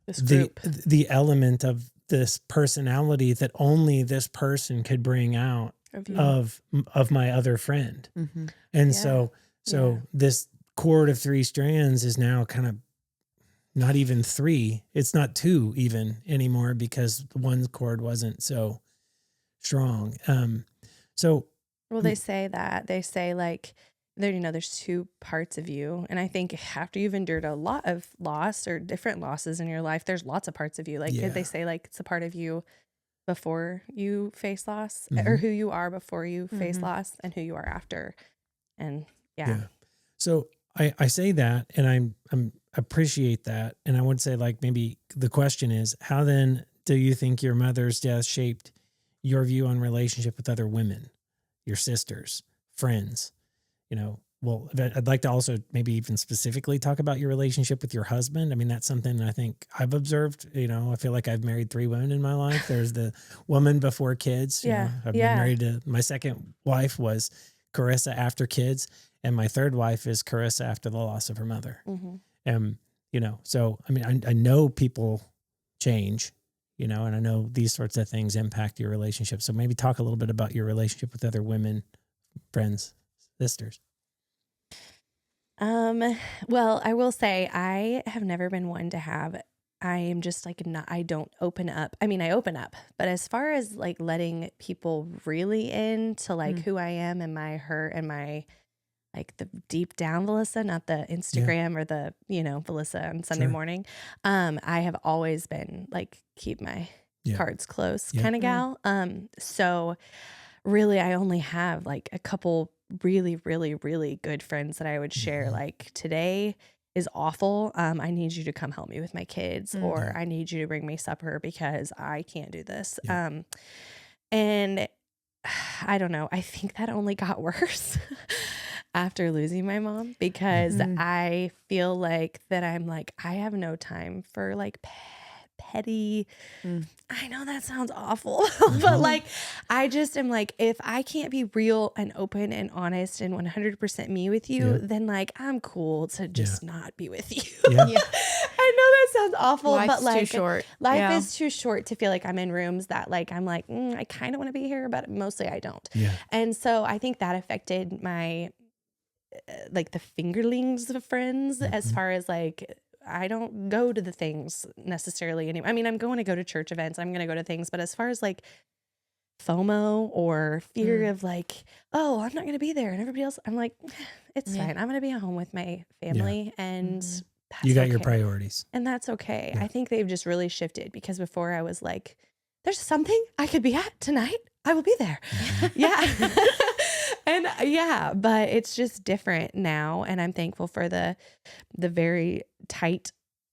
This group. the element of this personality that only this person could bring out Of you. of my other friend. Mm-hmm. And Yeah. so Yeah. this cord of 3 strands is now kind of not even 3. It's not 2 even anymore because one cord wasn't so strong. So Well, they say that. They say like there's 2 parts of you. And I think after you've endured a lot of loss or different losses in your life, there's lots of parts of you. Like Yeah. they say like it's a part of you before you face loss or Mhm. who you are before you face Mhm. loss and who you are after. And yeah. So I say that and I'm appreciate that. And I would say like maybe the question is, how then do you think your mother's death shaped your view on relationship with other women, your sisters, friends? Well, I'd like to also maybe even specifically talk about your relationship with your husband. I mean, that's something I think I've observed. I feel like I've married 3 women in my life. There's the woman before kids. Yeah. I've been married to my second wife was Carissa after kids. And my third wife is Carissa after the loss of her mother. Mm-hmm. So, I mean, I know people change, and I know these sorts of things impact your relationship. So maybe talk a little bit about your relationship with other women, friends, sisters. Well, I will say I have never been one to I am just like I don't open up. I mean, I open up, but as far as like letting people really into like who I am and my hurt and my like the deep down Valyssa, not the Instagram or the, Valyssa on Sunday Sure. morning. I have always been like keep my cards close Yeah. kind of gal. So really I only have like a couple really, really, really good friends that I would share. Mhm. Like today is awful. I need you to come help me with my kids, or Yeah. I need you to bring me supper because I can't do this. Yeah. And I don't know. I think that only got worse after losing my mom because Mhm. I feel like that I'm like, I have no time for like petty. Mm. I know that sounds awful, but like, I just am like, if I can't be real and open and honest and 100% me with you, Yeah. then like, I'm cool to just not be with you. Yeah. Yeah. I know that sounds awful, Life's but like, too short. life Yeah. is too short to feel like I'm in rooms that like, I'm like, I kind of want to be here, but mostly I don't. Yeah. And so I think that affected my, like the fingerlings of friends as far as like, I don't go to the things necessarily anymore. I mean, I'm going to go to church events. I'm going to go to things, but as far as like FOMO or fear of like, oh, I'm not going to be there and everybody else, I'm like, it's Yeah. fine. I'm going to be at home with my family and that's You got your okay. priorities. And that's okay. Yeah. I think they've just really shifted because before I was like, there's something I could be at tonight. I will be there. Yeah. And yeah, but it's just different now. And I'm thankful for the very tight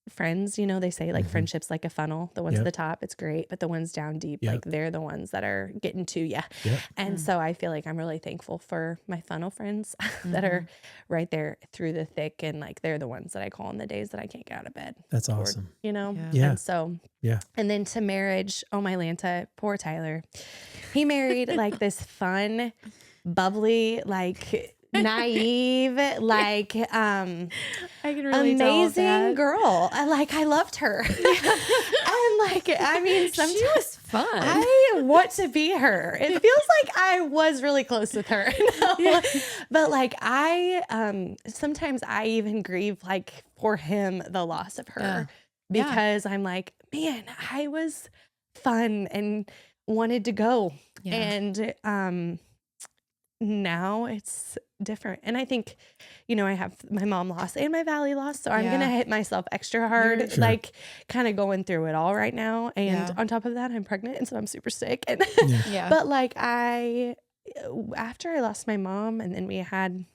friends. You know, they say like friendships like a funnel. The ones at the top, it's great. But the ones down deep, like they're the ones that are getting to you. Yep. And so I feel like I'm really thankful for my funnel friends that are right there through the thick. And like they're the ones that I call on the days that I can't get out of bed. That's awesome. You know? Yeah. And so, Yeah. and then to marriage, oh my Lanta, poor Tyler. He married like this fun, bubbly, like naive, like I can relate to all of amazing that. girl. I loved her. And like, I mean, sometimes She was fun. I want to be her. It feels like I was really close with her. No. But like sometimes I even grieve like for him the loss of her because I'm like, man, I was fun and wanted to go. Yeah. And now it's different. And I think, I have my mom lost and my Valley lost. So I'm going to hit myself extra hard, Sure. like kind of going through it all right now. And on top of that, I'm pregnant. And so I'm super sick. And Yeah. but like after I lost my mom and then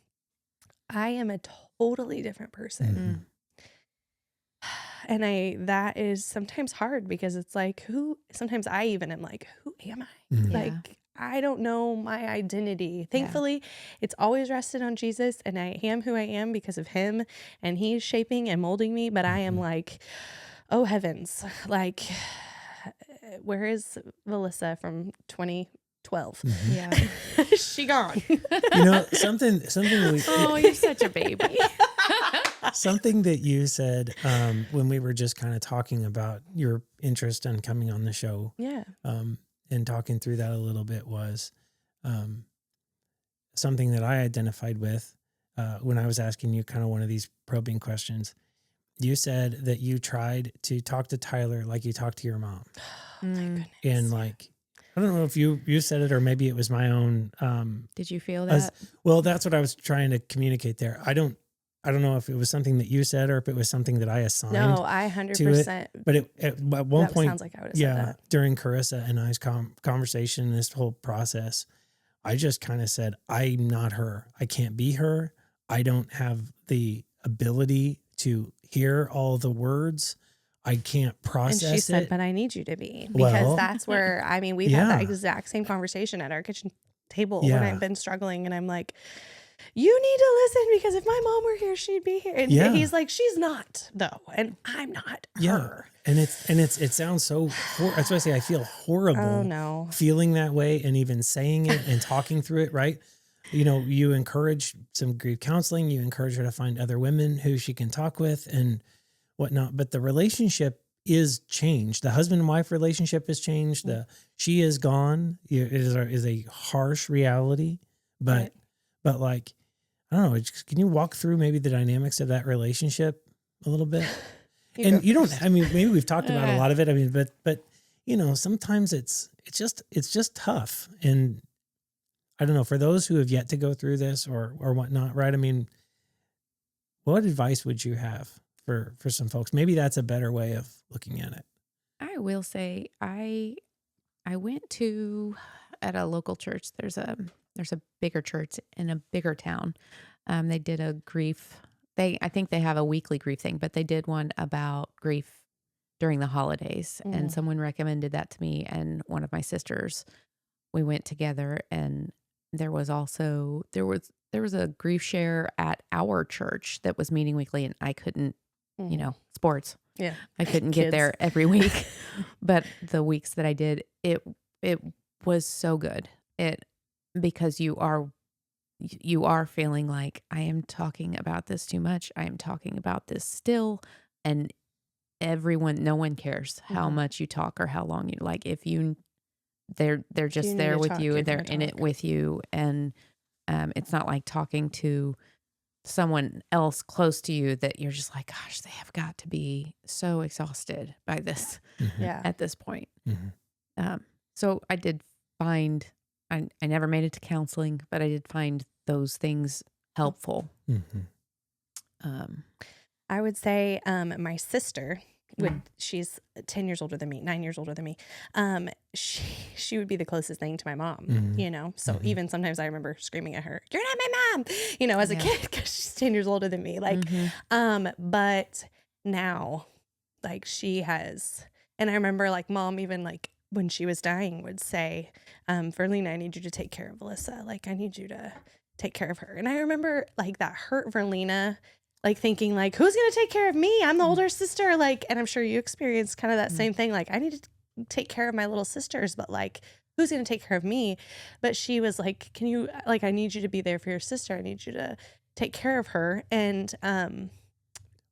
I am a totally different person. And that is sometimes hard because it's like, sometimes I even am like, who am I? Like, I don't know my identity. Thankfully, it's always rested on Jesus and I am who I am because of him and he's shaping and molding me. But I am like, oh heavens, like, where is Valyssa from 2012? Yeah. She gone. Something we, Oh, you're such a baby. something that you said when we were just kind of talking about your interest in coming on the show. Yeah. And talking through that a little bit was something that I identified with when I was asking you kind of one of these probing questions. You said that you tried to talk to Tyler like you talked to your mom. Oh, my goodness. And like, I don't know if you said it or maybe it was my own. Did you feel that? Well, that's what I was trying to communicate there. I don't know if it was something that you said or if it was something that I assigned. No, I 100%. But at one that point, sounds like I would have said that. during Carissa and I's conversation, this whole process, I just kind of said, I'm not her. I can't be her. I don't have the ability to hear all the words. I can't process it. And she said, but I need you to be. Because that's where, I mean, we've had that exact same conversation at our kitchen table when I've been struggling. And I'm like, you need to listen because if my mom were here, she'd be here. And he's like, she's not though. And I'm not her. And it sounds so, that's why I say I feel horrible. Oh no. Feeling that way and even saying it and talking through it. Right. You encourage some grief counseling. You encourage her to find other women who she can talk with and whatnot. But the relationship is changed. The husband and wife relationship has changed. She is gone. It is a harsh reality, but like, I don't know. Can you walk through maybe the dynamics of that relationship a little bit? And you don't, I mean, maybe we've talked about a lot of it. I mean, but sometimes it's just tough. And I don't know, for those who have yet to go through this or whatnot, right? I mean, what advice would you have for some folks? Maybe that's a better way of looking at it. I will say I went at a local church. There's a bigger church in a bigger town. They did a grief. I think they have a weekly grief thing, but they did one about grief during the holidays. And someone recommended that to me and one of my sisters. We went together, and there was a grief share at our church that was meeting weekly, and I couldn't, sports. Yeah. I couldn't get Kids. there every week, but the weeks that I did, it was so good. Because you are feeling like, I am talking about this too much. I am talking about this still, and no one cares how much you talk or how long you like. If they're just you need there to with talk, you, you're and they're gonna in it talk. with you, and it's not like talking to someone else close to you that you're just like, gosh, they have got to be so exhausted by this Yeah. at this point. Mhm. So I did find, I never made it to counseling, but I did find those things helpful. Mhm. I would say my sister she's 10 years older than me, 9 years older than me. She would be the closest thing to my mom, Mhm. So Mhm. even sometimes I remember screaming at her, "You're not my mom," as a Yeah. kid, because she's 10 years older than me. But now, like, she has, and I remember, like, mom, even like when she was dying, would say, "Verlina, I need you to take care of Valyssa. Like, I need you to take care of her." And I remember, like, that hurt Verlina, like, thinking, like, who's going to take care of me? I'm the older sister. Like, and I'm sure you experienced kind of that same thing. Like, I need to take care of my little sisters, but like, who's going to take care of me? But she was like, can you, like, I need you to be there for your sister. I need you to take care of her. And,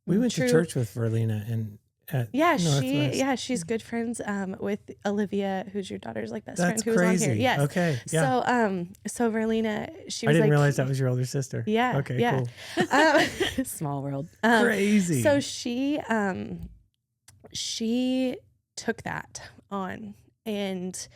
We went to true- church with Verlina and at Northwest. she's good friends with Olivia, who's your daughter's like best That's friend, who was on here. crazy. Yes. Okay. Yeah. So Verlina, she I was didn't like, realize that was your older sister. Yeah. Okay, Yeah. cool. Small world. Crazy. So she took that on, and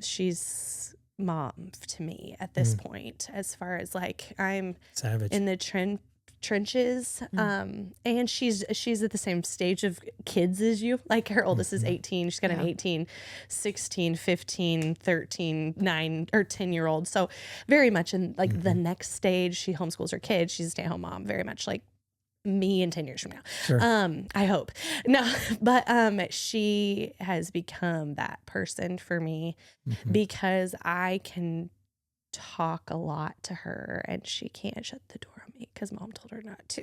she's mom to me at this point, as far as like, I'm Savage. in the trenches, and she's at the same stage of kids as you. Like, her oldest is 18, she's got an 18, 16, 15, 13, 9 or 10-year-old, so very much in like the next stage. She homeschools her kids, she's a stay-at-home mom, very much like me in 10 years from now. Sure. I hope. No, but she has become that person for me, because I can talk a lot to her and she can't shut the door on me because mom told her not to.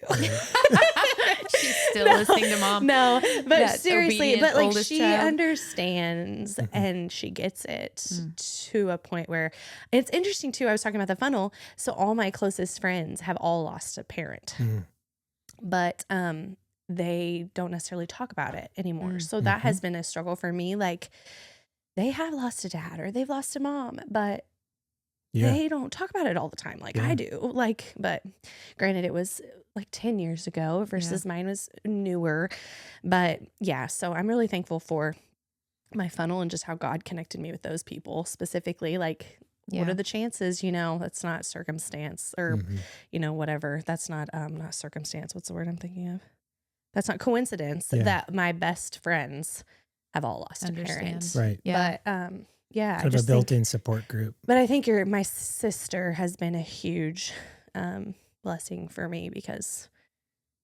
She's still listening to mom. No, but That seriously, obedient but like, oldest she child. understands and she gets it to a point where it's interesting too. I was talking about the funnel. So all my closest friends have all lost a parent, but they don't necessarily talk about it anymore. So that has been a struggle for me. Like, they have lost a dad or they've lost a mom, but they don't talk about it all the time like I do. Like, but granted, it was like 10 years ago versus mine was newer. But yeah, so I'm really thankful for my funnel and just how God connected me with those people specifically. Like, what are the chances? That's not circumstance, or whatever. That's not circumstance. What's the word I'm thinking of? That's not coincidence that my best friends have all lost a parent. Right. Yeah. But yeah, Sort of a built-in support group. But I think my sister has been a huge blessing for me, because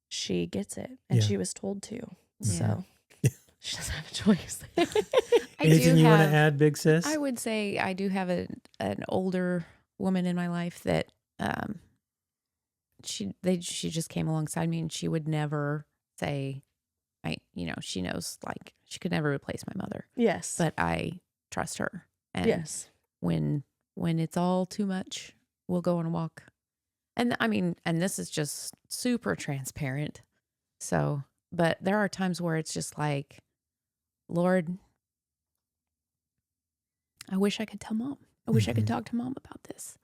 she gets it and she was told to. So she doesn't have a choice. Anything you want to add, big sis? I would say I do have an older woman in my life that she just came alongside me, and she would never say, she knows, like, she could never replace my mother. Yes. But I trust her. And yes. When it's all too much, we'll go on a walk. And I mean, and this is just super transparent. So, but there are times where it's just like, Lord, I wish I could tell mom. I wish I could talk to mom about this.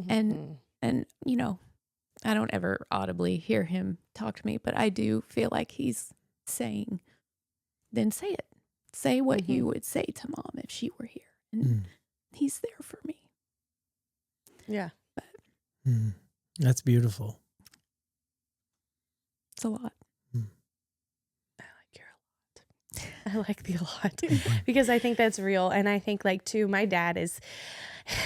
And I don't ever audibly hear him talk to me, but I do feel like he's saying, then say it. Say what you would say to mom if she were here. And he's there for me. Yeah. But that's beautiful. It's a lot. I like the a lot because I think that's real. And I think, like, too, my dad is,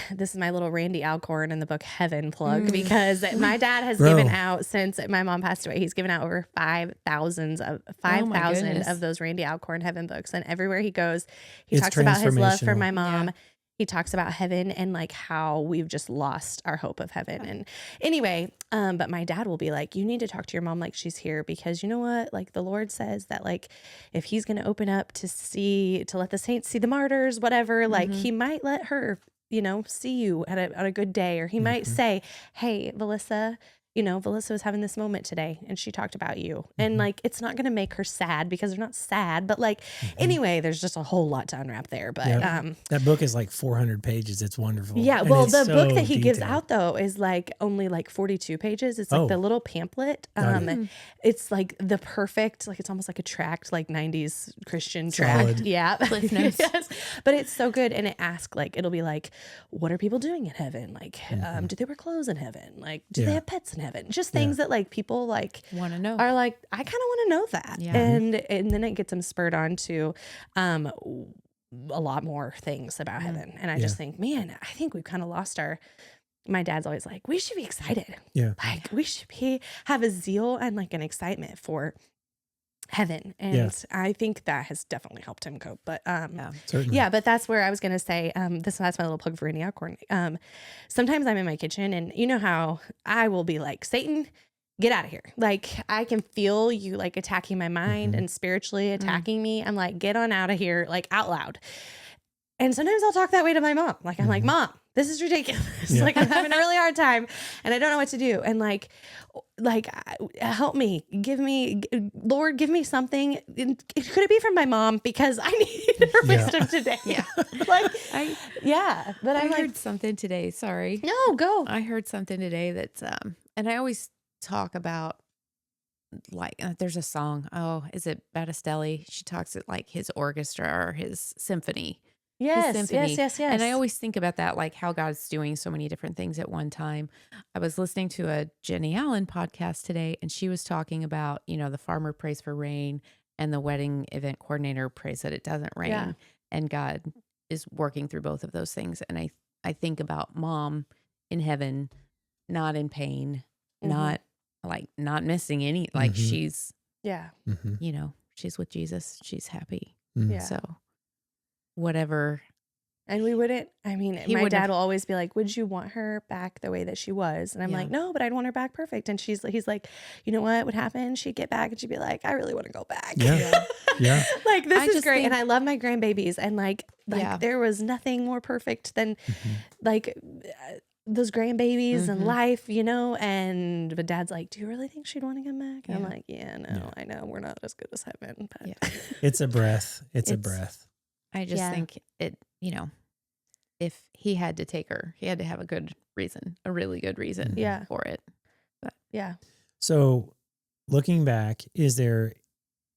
this is my little Randy Alcorn in the book Heaven plug, because my dad has given out, since my mom passed away, he's given out over 5,000 of those Randy Alcorn Heaven books. And everywhere he goes, he talks about his love for my mom. he talks about heaven and like how we've just lost our hope of heaven. And anyway, but my dad will be like, you need to talk to your mom like she's here, because you know what? Like the Lord says that like if he's going to open up to let the saints see the martyrs, whatever, like he might let her, see you at a good day, or he might say, hey, Valyssa, Valyssa was having this moment today and she talked about you. And like, it's not going to make her sad because they're not sad, but like, anyway, there's just a whole lot to unwrap there. But, that book is like 400 pages. It's wonderful. yeah. And Well, it's the book so that he gives detailed. out though is like only like 42 pages. It's like the little pamphlet. It's like the perfect, like it's almost like a tract, like 90s Christian tract. Yeah. Cliff notes. Yes. But it's so good. And it asks like, it'll be like, what are people doing in heaven? Like, do they wear clothes in heaven? Like, do they have pets in heaven? Just things that like people like want to know, are like, I kind of want to know that. Yeah. And then it gets them spurred on to a lot more things about heaven. And I just think, man, I think we've kind of lost my dad's always like, we should be excited. Yeah. Like we should have a zeal and like an excitement for heaven. And I think that has definitely helped him cope. But Certainly. yeah, but that's where I was gonna say, that's my little plug for Antioch Corn. Sometimes I'm in my kitchen and you know how I will be like, Satan, get out of here. Like I can feel you like attacking my mind and spiritually attacking me. I'm like, get on out of here, like out loud. And sometimes I'll talk that way to my mom. Like, I'm like, Mom, this is ridiculous. Like I'm having a really hard time and I don't know what to do. And like, help me, Lord, give me something. Could it be from my mom? Because I need her wisdom today. Yeah. But I I'm like, heard something today. Sorry. no, go. I heard something today that's, and I always talk about like, there's a song. Oh, is it Battistelli? She talks at like his orchestra or his symphony. Yes. And I always think about that, like how God's doing so many different things at one time. I was listening to a Jenny Allen podcast today, and she was talking about, the farmer prays for rain and the wedding event coordinator prays that it doesn't rain. Yeah. And God is working through both of those things. And I think about Mom in heaven, not in pain, not missing any, like she's, she's with Jesus. She's happy. Yeah. So whatever. And we wouldn't, my dad will always be like, would you want her back the way that she was? And I'm like, no, but I'd want her back perfect. And he's like, you know what would happen? She'd get back and she'd be like, I really want to go back. Yeah. Yeah. Like, this is great. And I love my grandbabies. And like there was nothing more perfect than like those grandbabies and life, but Dad's like, do you really think she'd want to come back? And I'm like, I know we're not as good as heaven, but It's a breath. It's a breath. I just think it, if he had to take her, he had to have a good reason, a really good reason for it. But So looking back, is there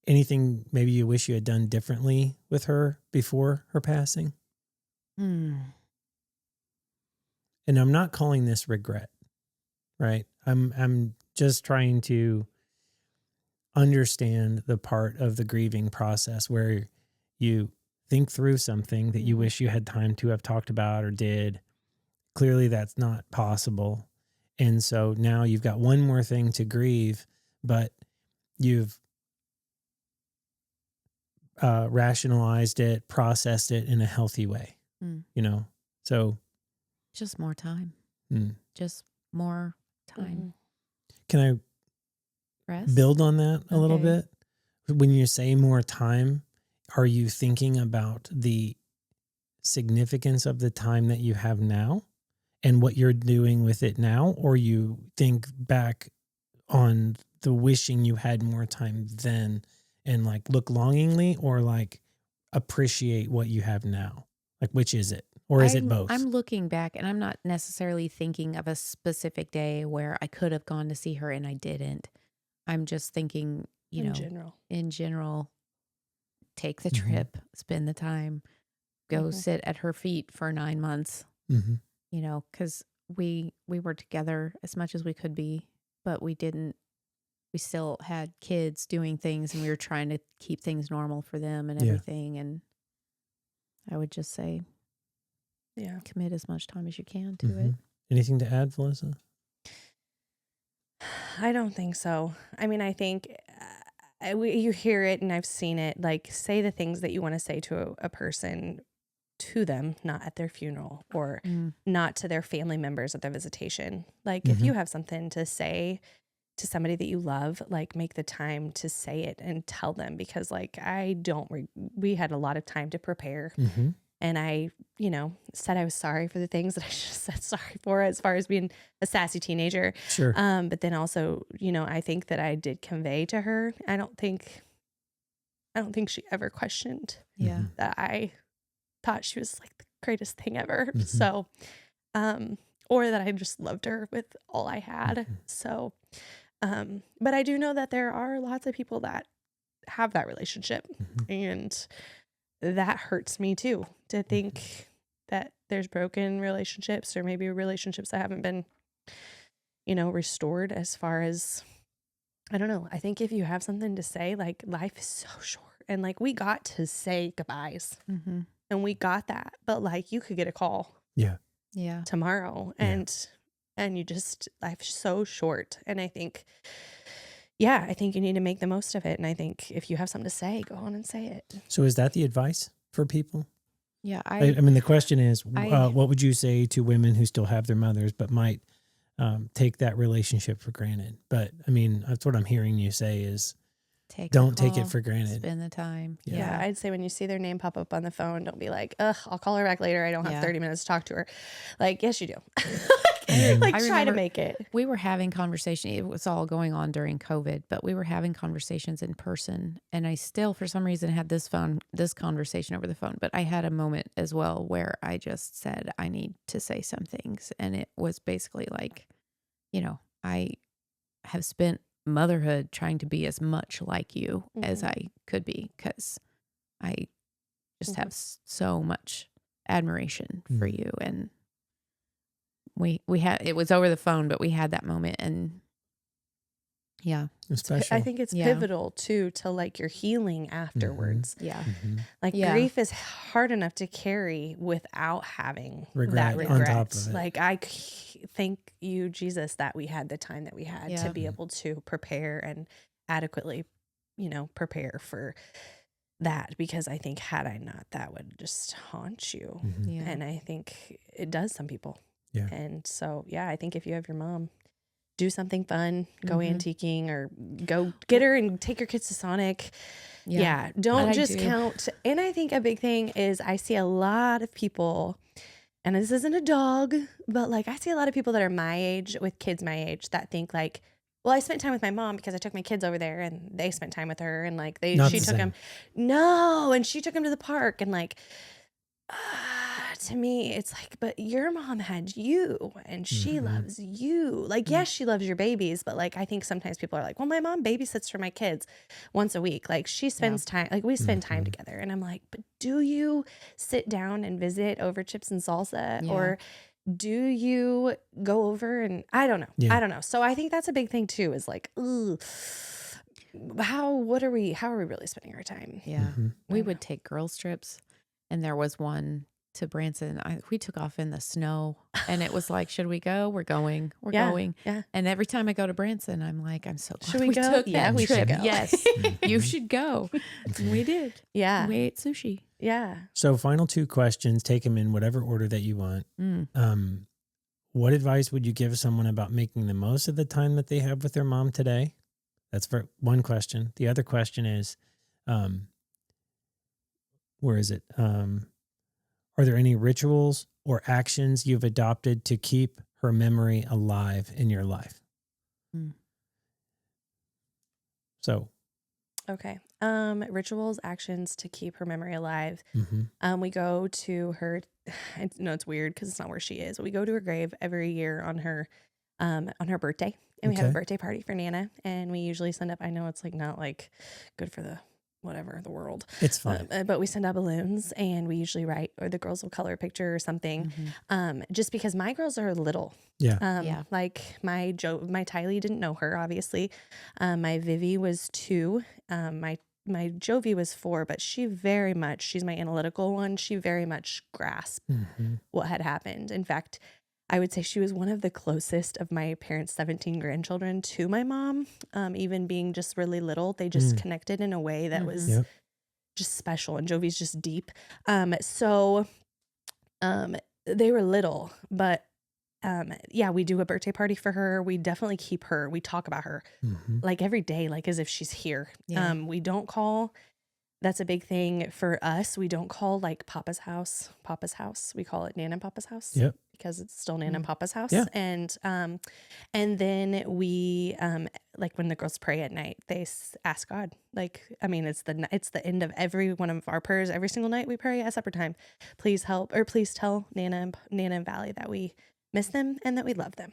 anything maybe you wish you had done differently with her before her passing? And I'm not calling this regret, right? I'm just trying to understand the part of the grieving process where you think through something that you wish you had time to have talked about or did. Clearly that's not possible. And so now you've got one more thing to grieve, but you've rationalized it, processed it in a healthy way, So just more time. Just more time. Can I Rest? build on that a little bit? When you say more time, are you thinking about the significance of the time that you have now and what you're doing with it now? Or you think back on the wishing you had more time then and like look longingly, or like appreciate what you have now? Like, which is it? Or is it both? I'm looking back and I'm not necessarily thinking of a specific day where I could have gone to see her and I didn't. I'm just thinking, in general, take the trip, spend the time, go sit at her feet for 9 months, because we were together as much as we could be, but we still had kids doing things and we were trying to keep things normal for them and everything. And I would just say, commit as much time as you can to it. Anything to add, Valyssa? I don't think so. I think you hear it and I've seen it, like say the things that you want to say to a person to them, not at their funeral, or not to their family members at their visitation. Like if Mhm. you have something to say to somebody that you love, like make the time to say it and tell them, because like we had a lot of time to prepare. Mhm. And I, said I was sorry for the things that I should have said sorry for, as far as being a sassy teenager. Sure. But then also, I think that I did convey to her. I don't think she ever questioned Yeah. Mhm. that I thought she was like the greatest thing ever. Mhm. So, or that I just loved her with all I had. Mhm. So, but I do know that there are lots of people that have that relationship, Mhm. and that hurts me too, to think that there's broken relationships, or maybe relationships that haven't been, restored, as far as, I don't know. I think if you have something to say, like, life is so short, and like we got to say goodbyes, Mm-hmm. and we got that, but like you could get a call Yeah. Yeah. tomorrow, Yeah. and you just, life's so short. And I think you need to make the most of it. And I think if you have something to say, go on and say it. So is that the advice for people? Yeah. I mean, the question is, I- what would you say to women who still have their mothers but might take that relationship for granted? But I mean, that's what I'm hearing you say is don't take it for granted. Spend the time. Yeah. Yeah, I'd say when you see their name pop up on the phone, don't be like, ugh, I'll call her back later. I don't have Yeah. 30 minutes to talk to her. Like, yes, you do. Mhm. Like, I try to remember- make it. We were having conversation. It was all going on during COVID, but we were having conversations in person. And I still, for some reason, had this conversation over the phone. But I had a moment as well where I just said, I need to say some things. And it was basically like, I have spent motherhood trying to be as much like you as Mhm. I could be, because I just Mhm. have so much admiration for Mhm. you. And we had, it was over the phone, but we had that moment. And yeah, It's special. I think it's Yeah. pivotal too, to like your healing afterwards. yeah, Mhm. Like Yeah. grief is hard enough to carry without having Regret that on regret. top of it. Like thank you, Jesus, that we had the time that we had Yeah. to be able to prepare and adequately, prepare for that. Because I think had I not, that would just haunt you. Mhm. yeah, And I think it does some people. Yeah. And so, yeah, I think if you have your mom, do something fun, go Mhm. antiquing, or go get her and take your kids to Sonic. Yeah. Don't I just do. count. And I think a big thing is I see a lot of people, and this isn't a dog, but like I see a lot of people that are my age, with kids my age, that think like, well, I spent time with my mom because I took my kids over there and they spent time with her, and like Not she the took same. them. No, and she took them to the park, and like to me, it's like, but your mom had you and she Mhm. loves you. Like, yes, she loves your babies, but like, I think sometimes people are like, well, my mom babysits for my kids once a week. Like, she spends time, like, we spend time Mhm. together. And I'm like, but do you sit down and visit over chips and salsa? Yeah. Or do you go over and I don't know. Yeah. I don't know. So I think that's a big thing too, is like, ooh, how are we really spending our time? yeah. Mhm. We don't would take girls trips, and there was one to Branson. We took off in the snow, and it was like, should we go? We're going. We're Yeah. going. Yeah. And every time I go to Branson, I'm like, I'm so glad Should we go? took Yeah, that we should trip. go. Yes, you Mhm. should go. And we did. Yeah. We ate sushi. Yeah. So final two questions, take them in whatever order that you want. Mm. What advice would you give someone about making the most of the time that they have with their mom today? That's for one question. The other question is, where is it? Are there any rituals or actions you've adopted to keep her memory alive in your life? Mm. So, Okay. Rituals, actions to keep her memory alive. mhm. We go to her. I know it's weird because it's not where she is, but we go to her grave every year on her birthday, and we have a Okay. birthday party for Nana. And we usually send up. I know it's like not like good for the world, It's fine. but we send out balloons, and we usually write, or the girls will color a picture or something. Mhm. Just because my girls are little. Yeah. Yeah. Like my Tylee didn't know her, obviously. My Vivi was 2. My Jovi was 4, but she's my analytical one. She very much grasped Mhm. what had happened. In fact, I would say she was one of the closest of my parents' 17 grandchildren to my mom. Even being just really little, they just connected in a way that was Yep. just special. And Jovi's just deep. So They were little, but yeah, we do a birthday party for her. We definitely keep her. We talk about her like every day, like as if she's here. Yeah. We don't call. That's a big thing for us. We don't call like Papa's house. We call it Nana and Papa's house. Yep. Because it's still Nana and Papa's house. Yeah. And then we like when the girls pray at night, they ask God. Like, I mean, it's the end of every one of our prayers. Every single night we pray at supper time. Please help, or please tell Nana and Valley that we miss them and that we love them.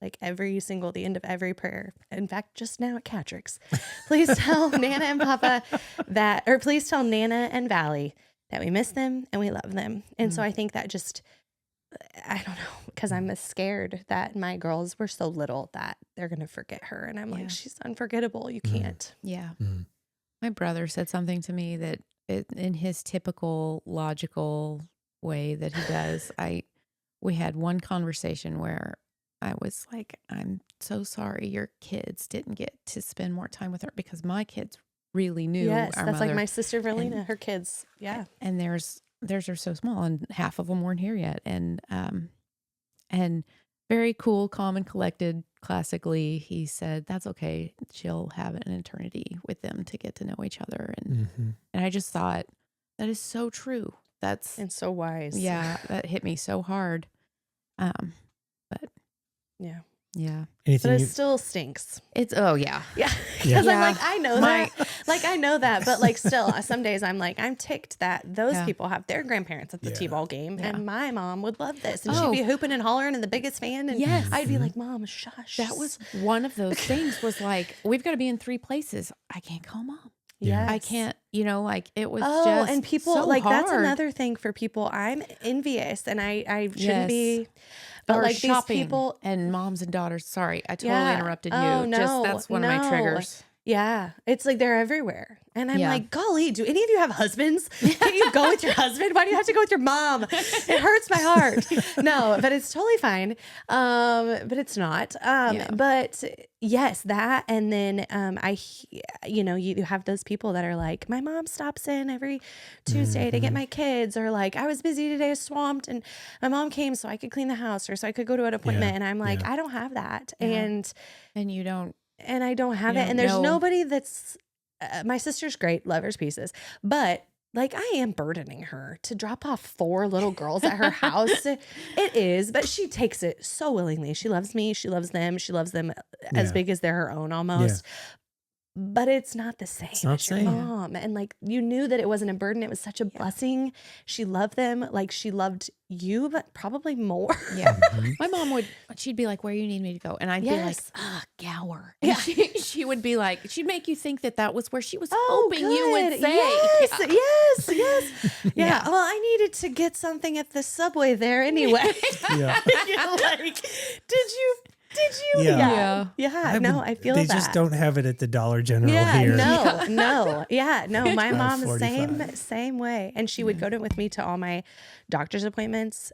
Like the end of every prayer. In fact, just now at Catrick's, please tell Nana and Papa please tell Nana and Valley that we miss them and we love them. And so I think that just, I don't know, because I'm scared that my girls were so little that they're going to forget her. And I'm like, she's unforgettable. You can't. Yeah. My brother said something to me that in his typical logical way that he does, we had one conversation where I was like, I'm so sorry your kids didn't get to spend more time with her, because my kids really knew Yes, our that's mother. like my sister Valyssa, her kids. Yeah. And theirs are so small, and half of them weren't here yet. And very cool, calm and collected. Classically, he said, that's okay. She'll have an eternity with them to get to know each other. And I just thought, that is so true. And so wise. Yeah, that hit me so hard. But Yeah. yeah, Anything But it still stinks. it's yeah. Yeah. Yeah. Because I'm like, I know that. Like, I know that. But like, still, some days I'm like, I'm ticked that those people have their grandparents at the T-ball game. Yeah. And my mom would love this. And Oh. she'd be hooping and hollering and the biggest fan. And Yes. I'd be like, Mom, shush. That was one of those things. Was like, we've got to be in 3 places. I can't call Mom. Yes. I can't. Like it was. Oh, just and people so like that's hard. another thing for people. I'm envious, and I shouldn't Yes. be. But Or like shopping these people, and moms and daughters. Sorry, I totally Yeah. interrupted you. Oh, Just that's one of my triggers. yeah, it's like they're everywhere, and I'm Yeah. like, golly, do any of you have husbands? Can you go with your husband? Why do you have to go with your mom? It hurts my heart. No, but it's totally fine. But it's not. But yes, that, and then you have those people that are like, my mom stops in every Tuesday to get my kids, or like, I was busy today, swamped, and my mom came so I could clean the house, or so I could go to an appointment, and I'm like, I don't have that, And you don't. and I don't have You it. don't And there's know. nobody that's, my sister's great, love her to pieces, but like I am burdening her to drop off 4 little girls at her house. It is, but she takes it so willingly. She loves me. She loves them. She loves them as big as they're her own almost. But it's not the same not as your same. mom. And like, you knew that it wasn't a burden. It was such a blessing. She loved them. Like she loved you, but probably more. Yeah. My mom she'd be like, where you need me to go? And I'd be like, Gower. And she would be like, she'd make you think that was where she was hoping you would say. Yes. Yeah. Well, I needed to get something at the Subway there anyway. Yeah. You're like, did you? Yeah. No, I feel they that. just don't have it at the Dollar General Yeah, here. no. My mom was 45. same way, and she would go with me to all my doctor's appointments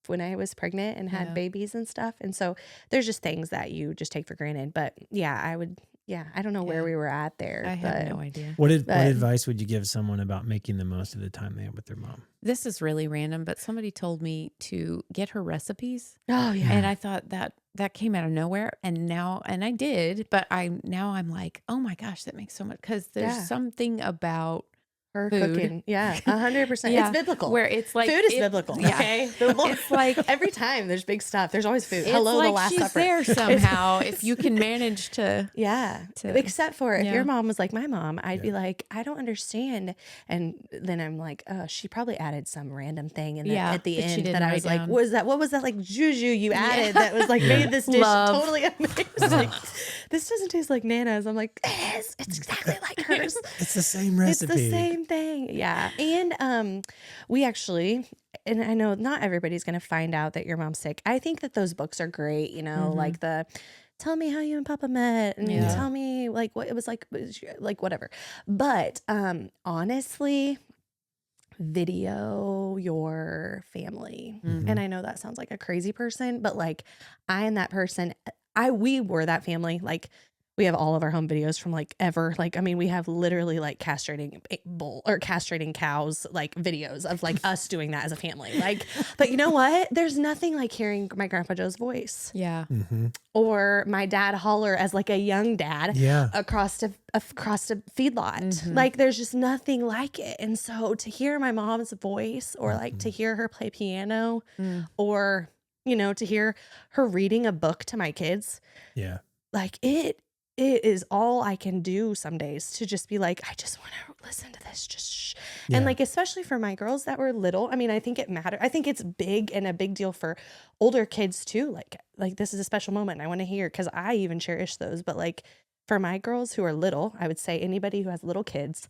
when I was pregnant and had babies and stuff. And so there's just things that you just take for granted. But yeah, I would. Yeah, I don't know where we were at there. I have no idea. What advice would you give someone about making the most of the time they have with their mom? This is really random, but somebody told me to get her recipes. Oh yeah. And I thought that came out of nowhere. And I did, but I'm like, oh my gosh, that makes so much, because there's something about her food. cooking. Yeah, 100%. Yeah. It's biblical. Where it's like food is biblical. Yeah. Okay. It's like every time there's big stuff, there's always food. it's Hello, like the Last she's Supper. there somehow. If you can manage to. Yeah. Except for if Yeah. your mom was like my mom, I'd be like, I don't understand. And then I'm like, oh, she probably added some random thing. And then at the that she end didn't that I write was like, down. what was that like juju you added that was like made this dish Love. totally amazing? This doesn't taste like Nana's. I'm like, yes, it's exactly like hers. It's the same recipe. It's the same thing. Yeah. And we actually, and I know not everybody's going to find out that your mom's sick. I think that those books are great, like the tell me how you and Papa met, and tell me like what it was like whatever. But honestly, video your family. And I know that sounds like a crazy person, but like I am that person. We were that family. Like We have all of our home videos from like ever. Like, I mean, we have literally like castrating bull or castrating cows, like videos of like us doing that as a family. Like, but you know what? There's nothing like hearing my Grandpa Joe's voice Yeah. Mm-hmm. or my dad holler as like a young dad Yeah. across a feedlot. Mhm. Like, there's just nothing like it. And so to hear my mom's voice or like to hear her play piano Mm. or, you know, to hear her reading a book to my kids, Yeah. like it is all I can do some days to just be like, I just want to listen to this. Just shh. Yeah. And like, especially for my girls that were little, I mean, I think it matters. I think it's big and a big deal for older kids too. Like this is a special moment. And I want to hear, because I even cherish those. But like for my girls who are little, I would say anybody who has little kids,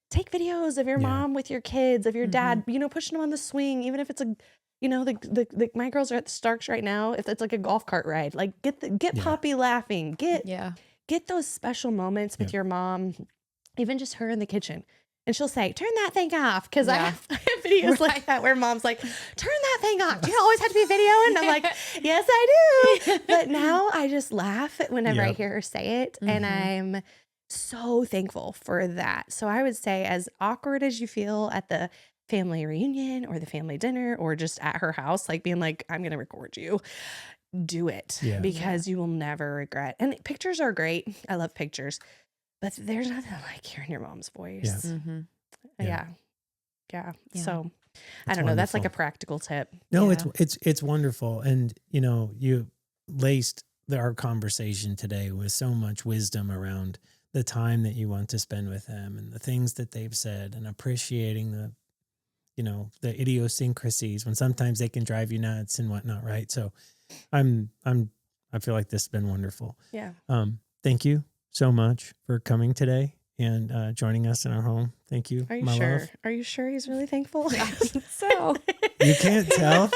take videos of your Yeah. mom with your kids, of your dad, you know, pushing them on the swing, even if it's a, you know, the my girls are at the Starks right now. If it's like a golf cart ride, like get Yeah. Poppy laughing, Yeah. get those special moments with your mom, even just her in the kitchen. And she'll say, turn that thing off. Because I have videos like that where mom's like, turn that thing off. Do you always have to be videoing? And I'm like, yes, I do. But now I just laugh whenever I hear her say it. And I'm so thankful for that. So I would say, as awkward as you feel at the family reunion or the family dinner or just at her house, like being like, I'm going to record you. Do it because you will never regret. And pictures are great. I love pictures, but there's nothing like hearing your mom's voice. Mm-hmm. Yeah. So I That's don't know. That's like a wonderful. practical tip. No, Yeah. it's wonderful. And, you know, you laced our conversation today with so much wisdom around the time that you want to spend with them and the things that they've said and appreciating the, you know, the idiosyncrasies when sometimes they can drive you nuts and whatnot. Right. So I feel like this has been wonderful. Yeah. Thank you so much for coming today and joining us in our home. Thank you. Are you my sure? love. Are you sure he's really thankful? I think so. You can't tell.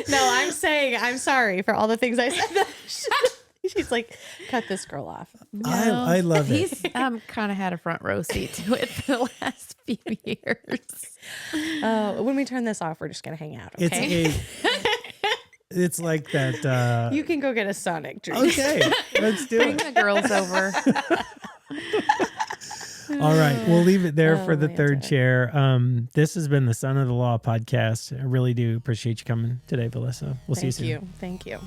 No, I'm saying I'm sorry for all the things I said. She's like, cut this girl off. I love it. He's kind of had a front row seat to it for the last few years. When we turn this off, we're just gonna hang out. Okay. It's like that. You can go get a Sonic drink. Okay, let's do Bring it. the girls over. All right, we'll leave it there for the man, third Ted. chair. This has been the Son of the Law podcast. I really do appreciate you coming today, Valyssa. We'll see you soon. Thank you.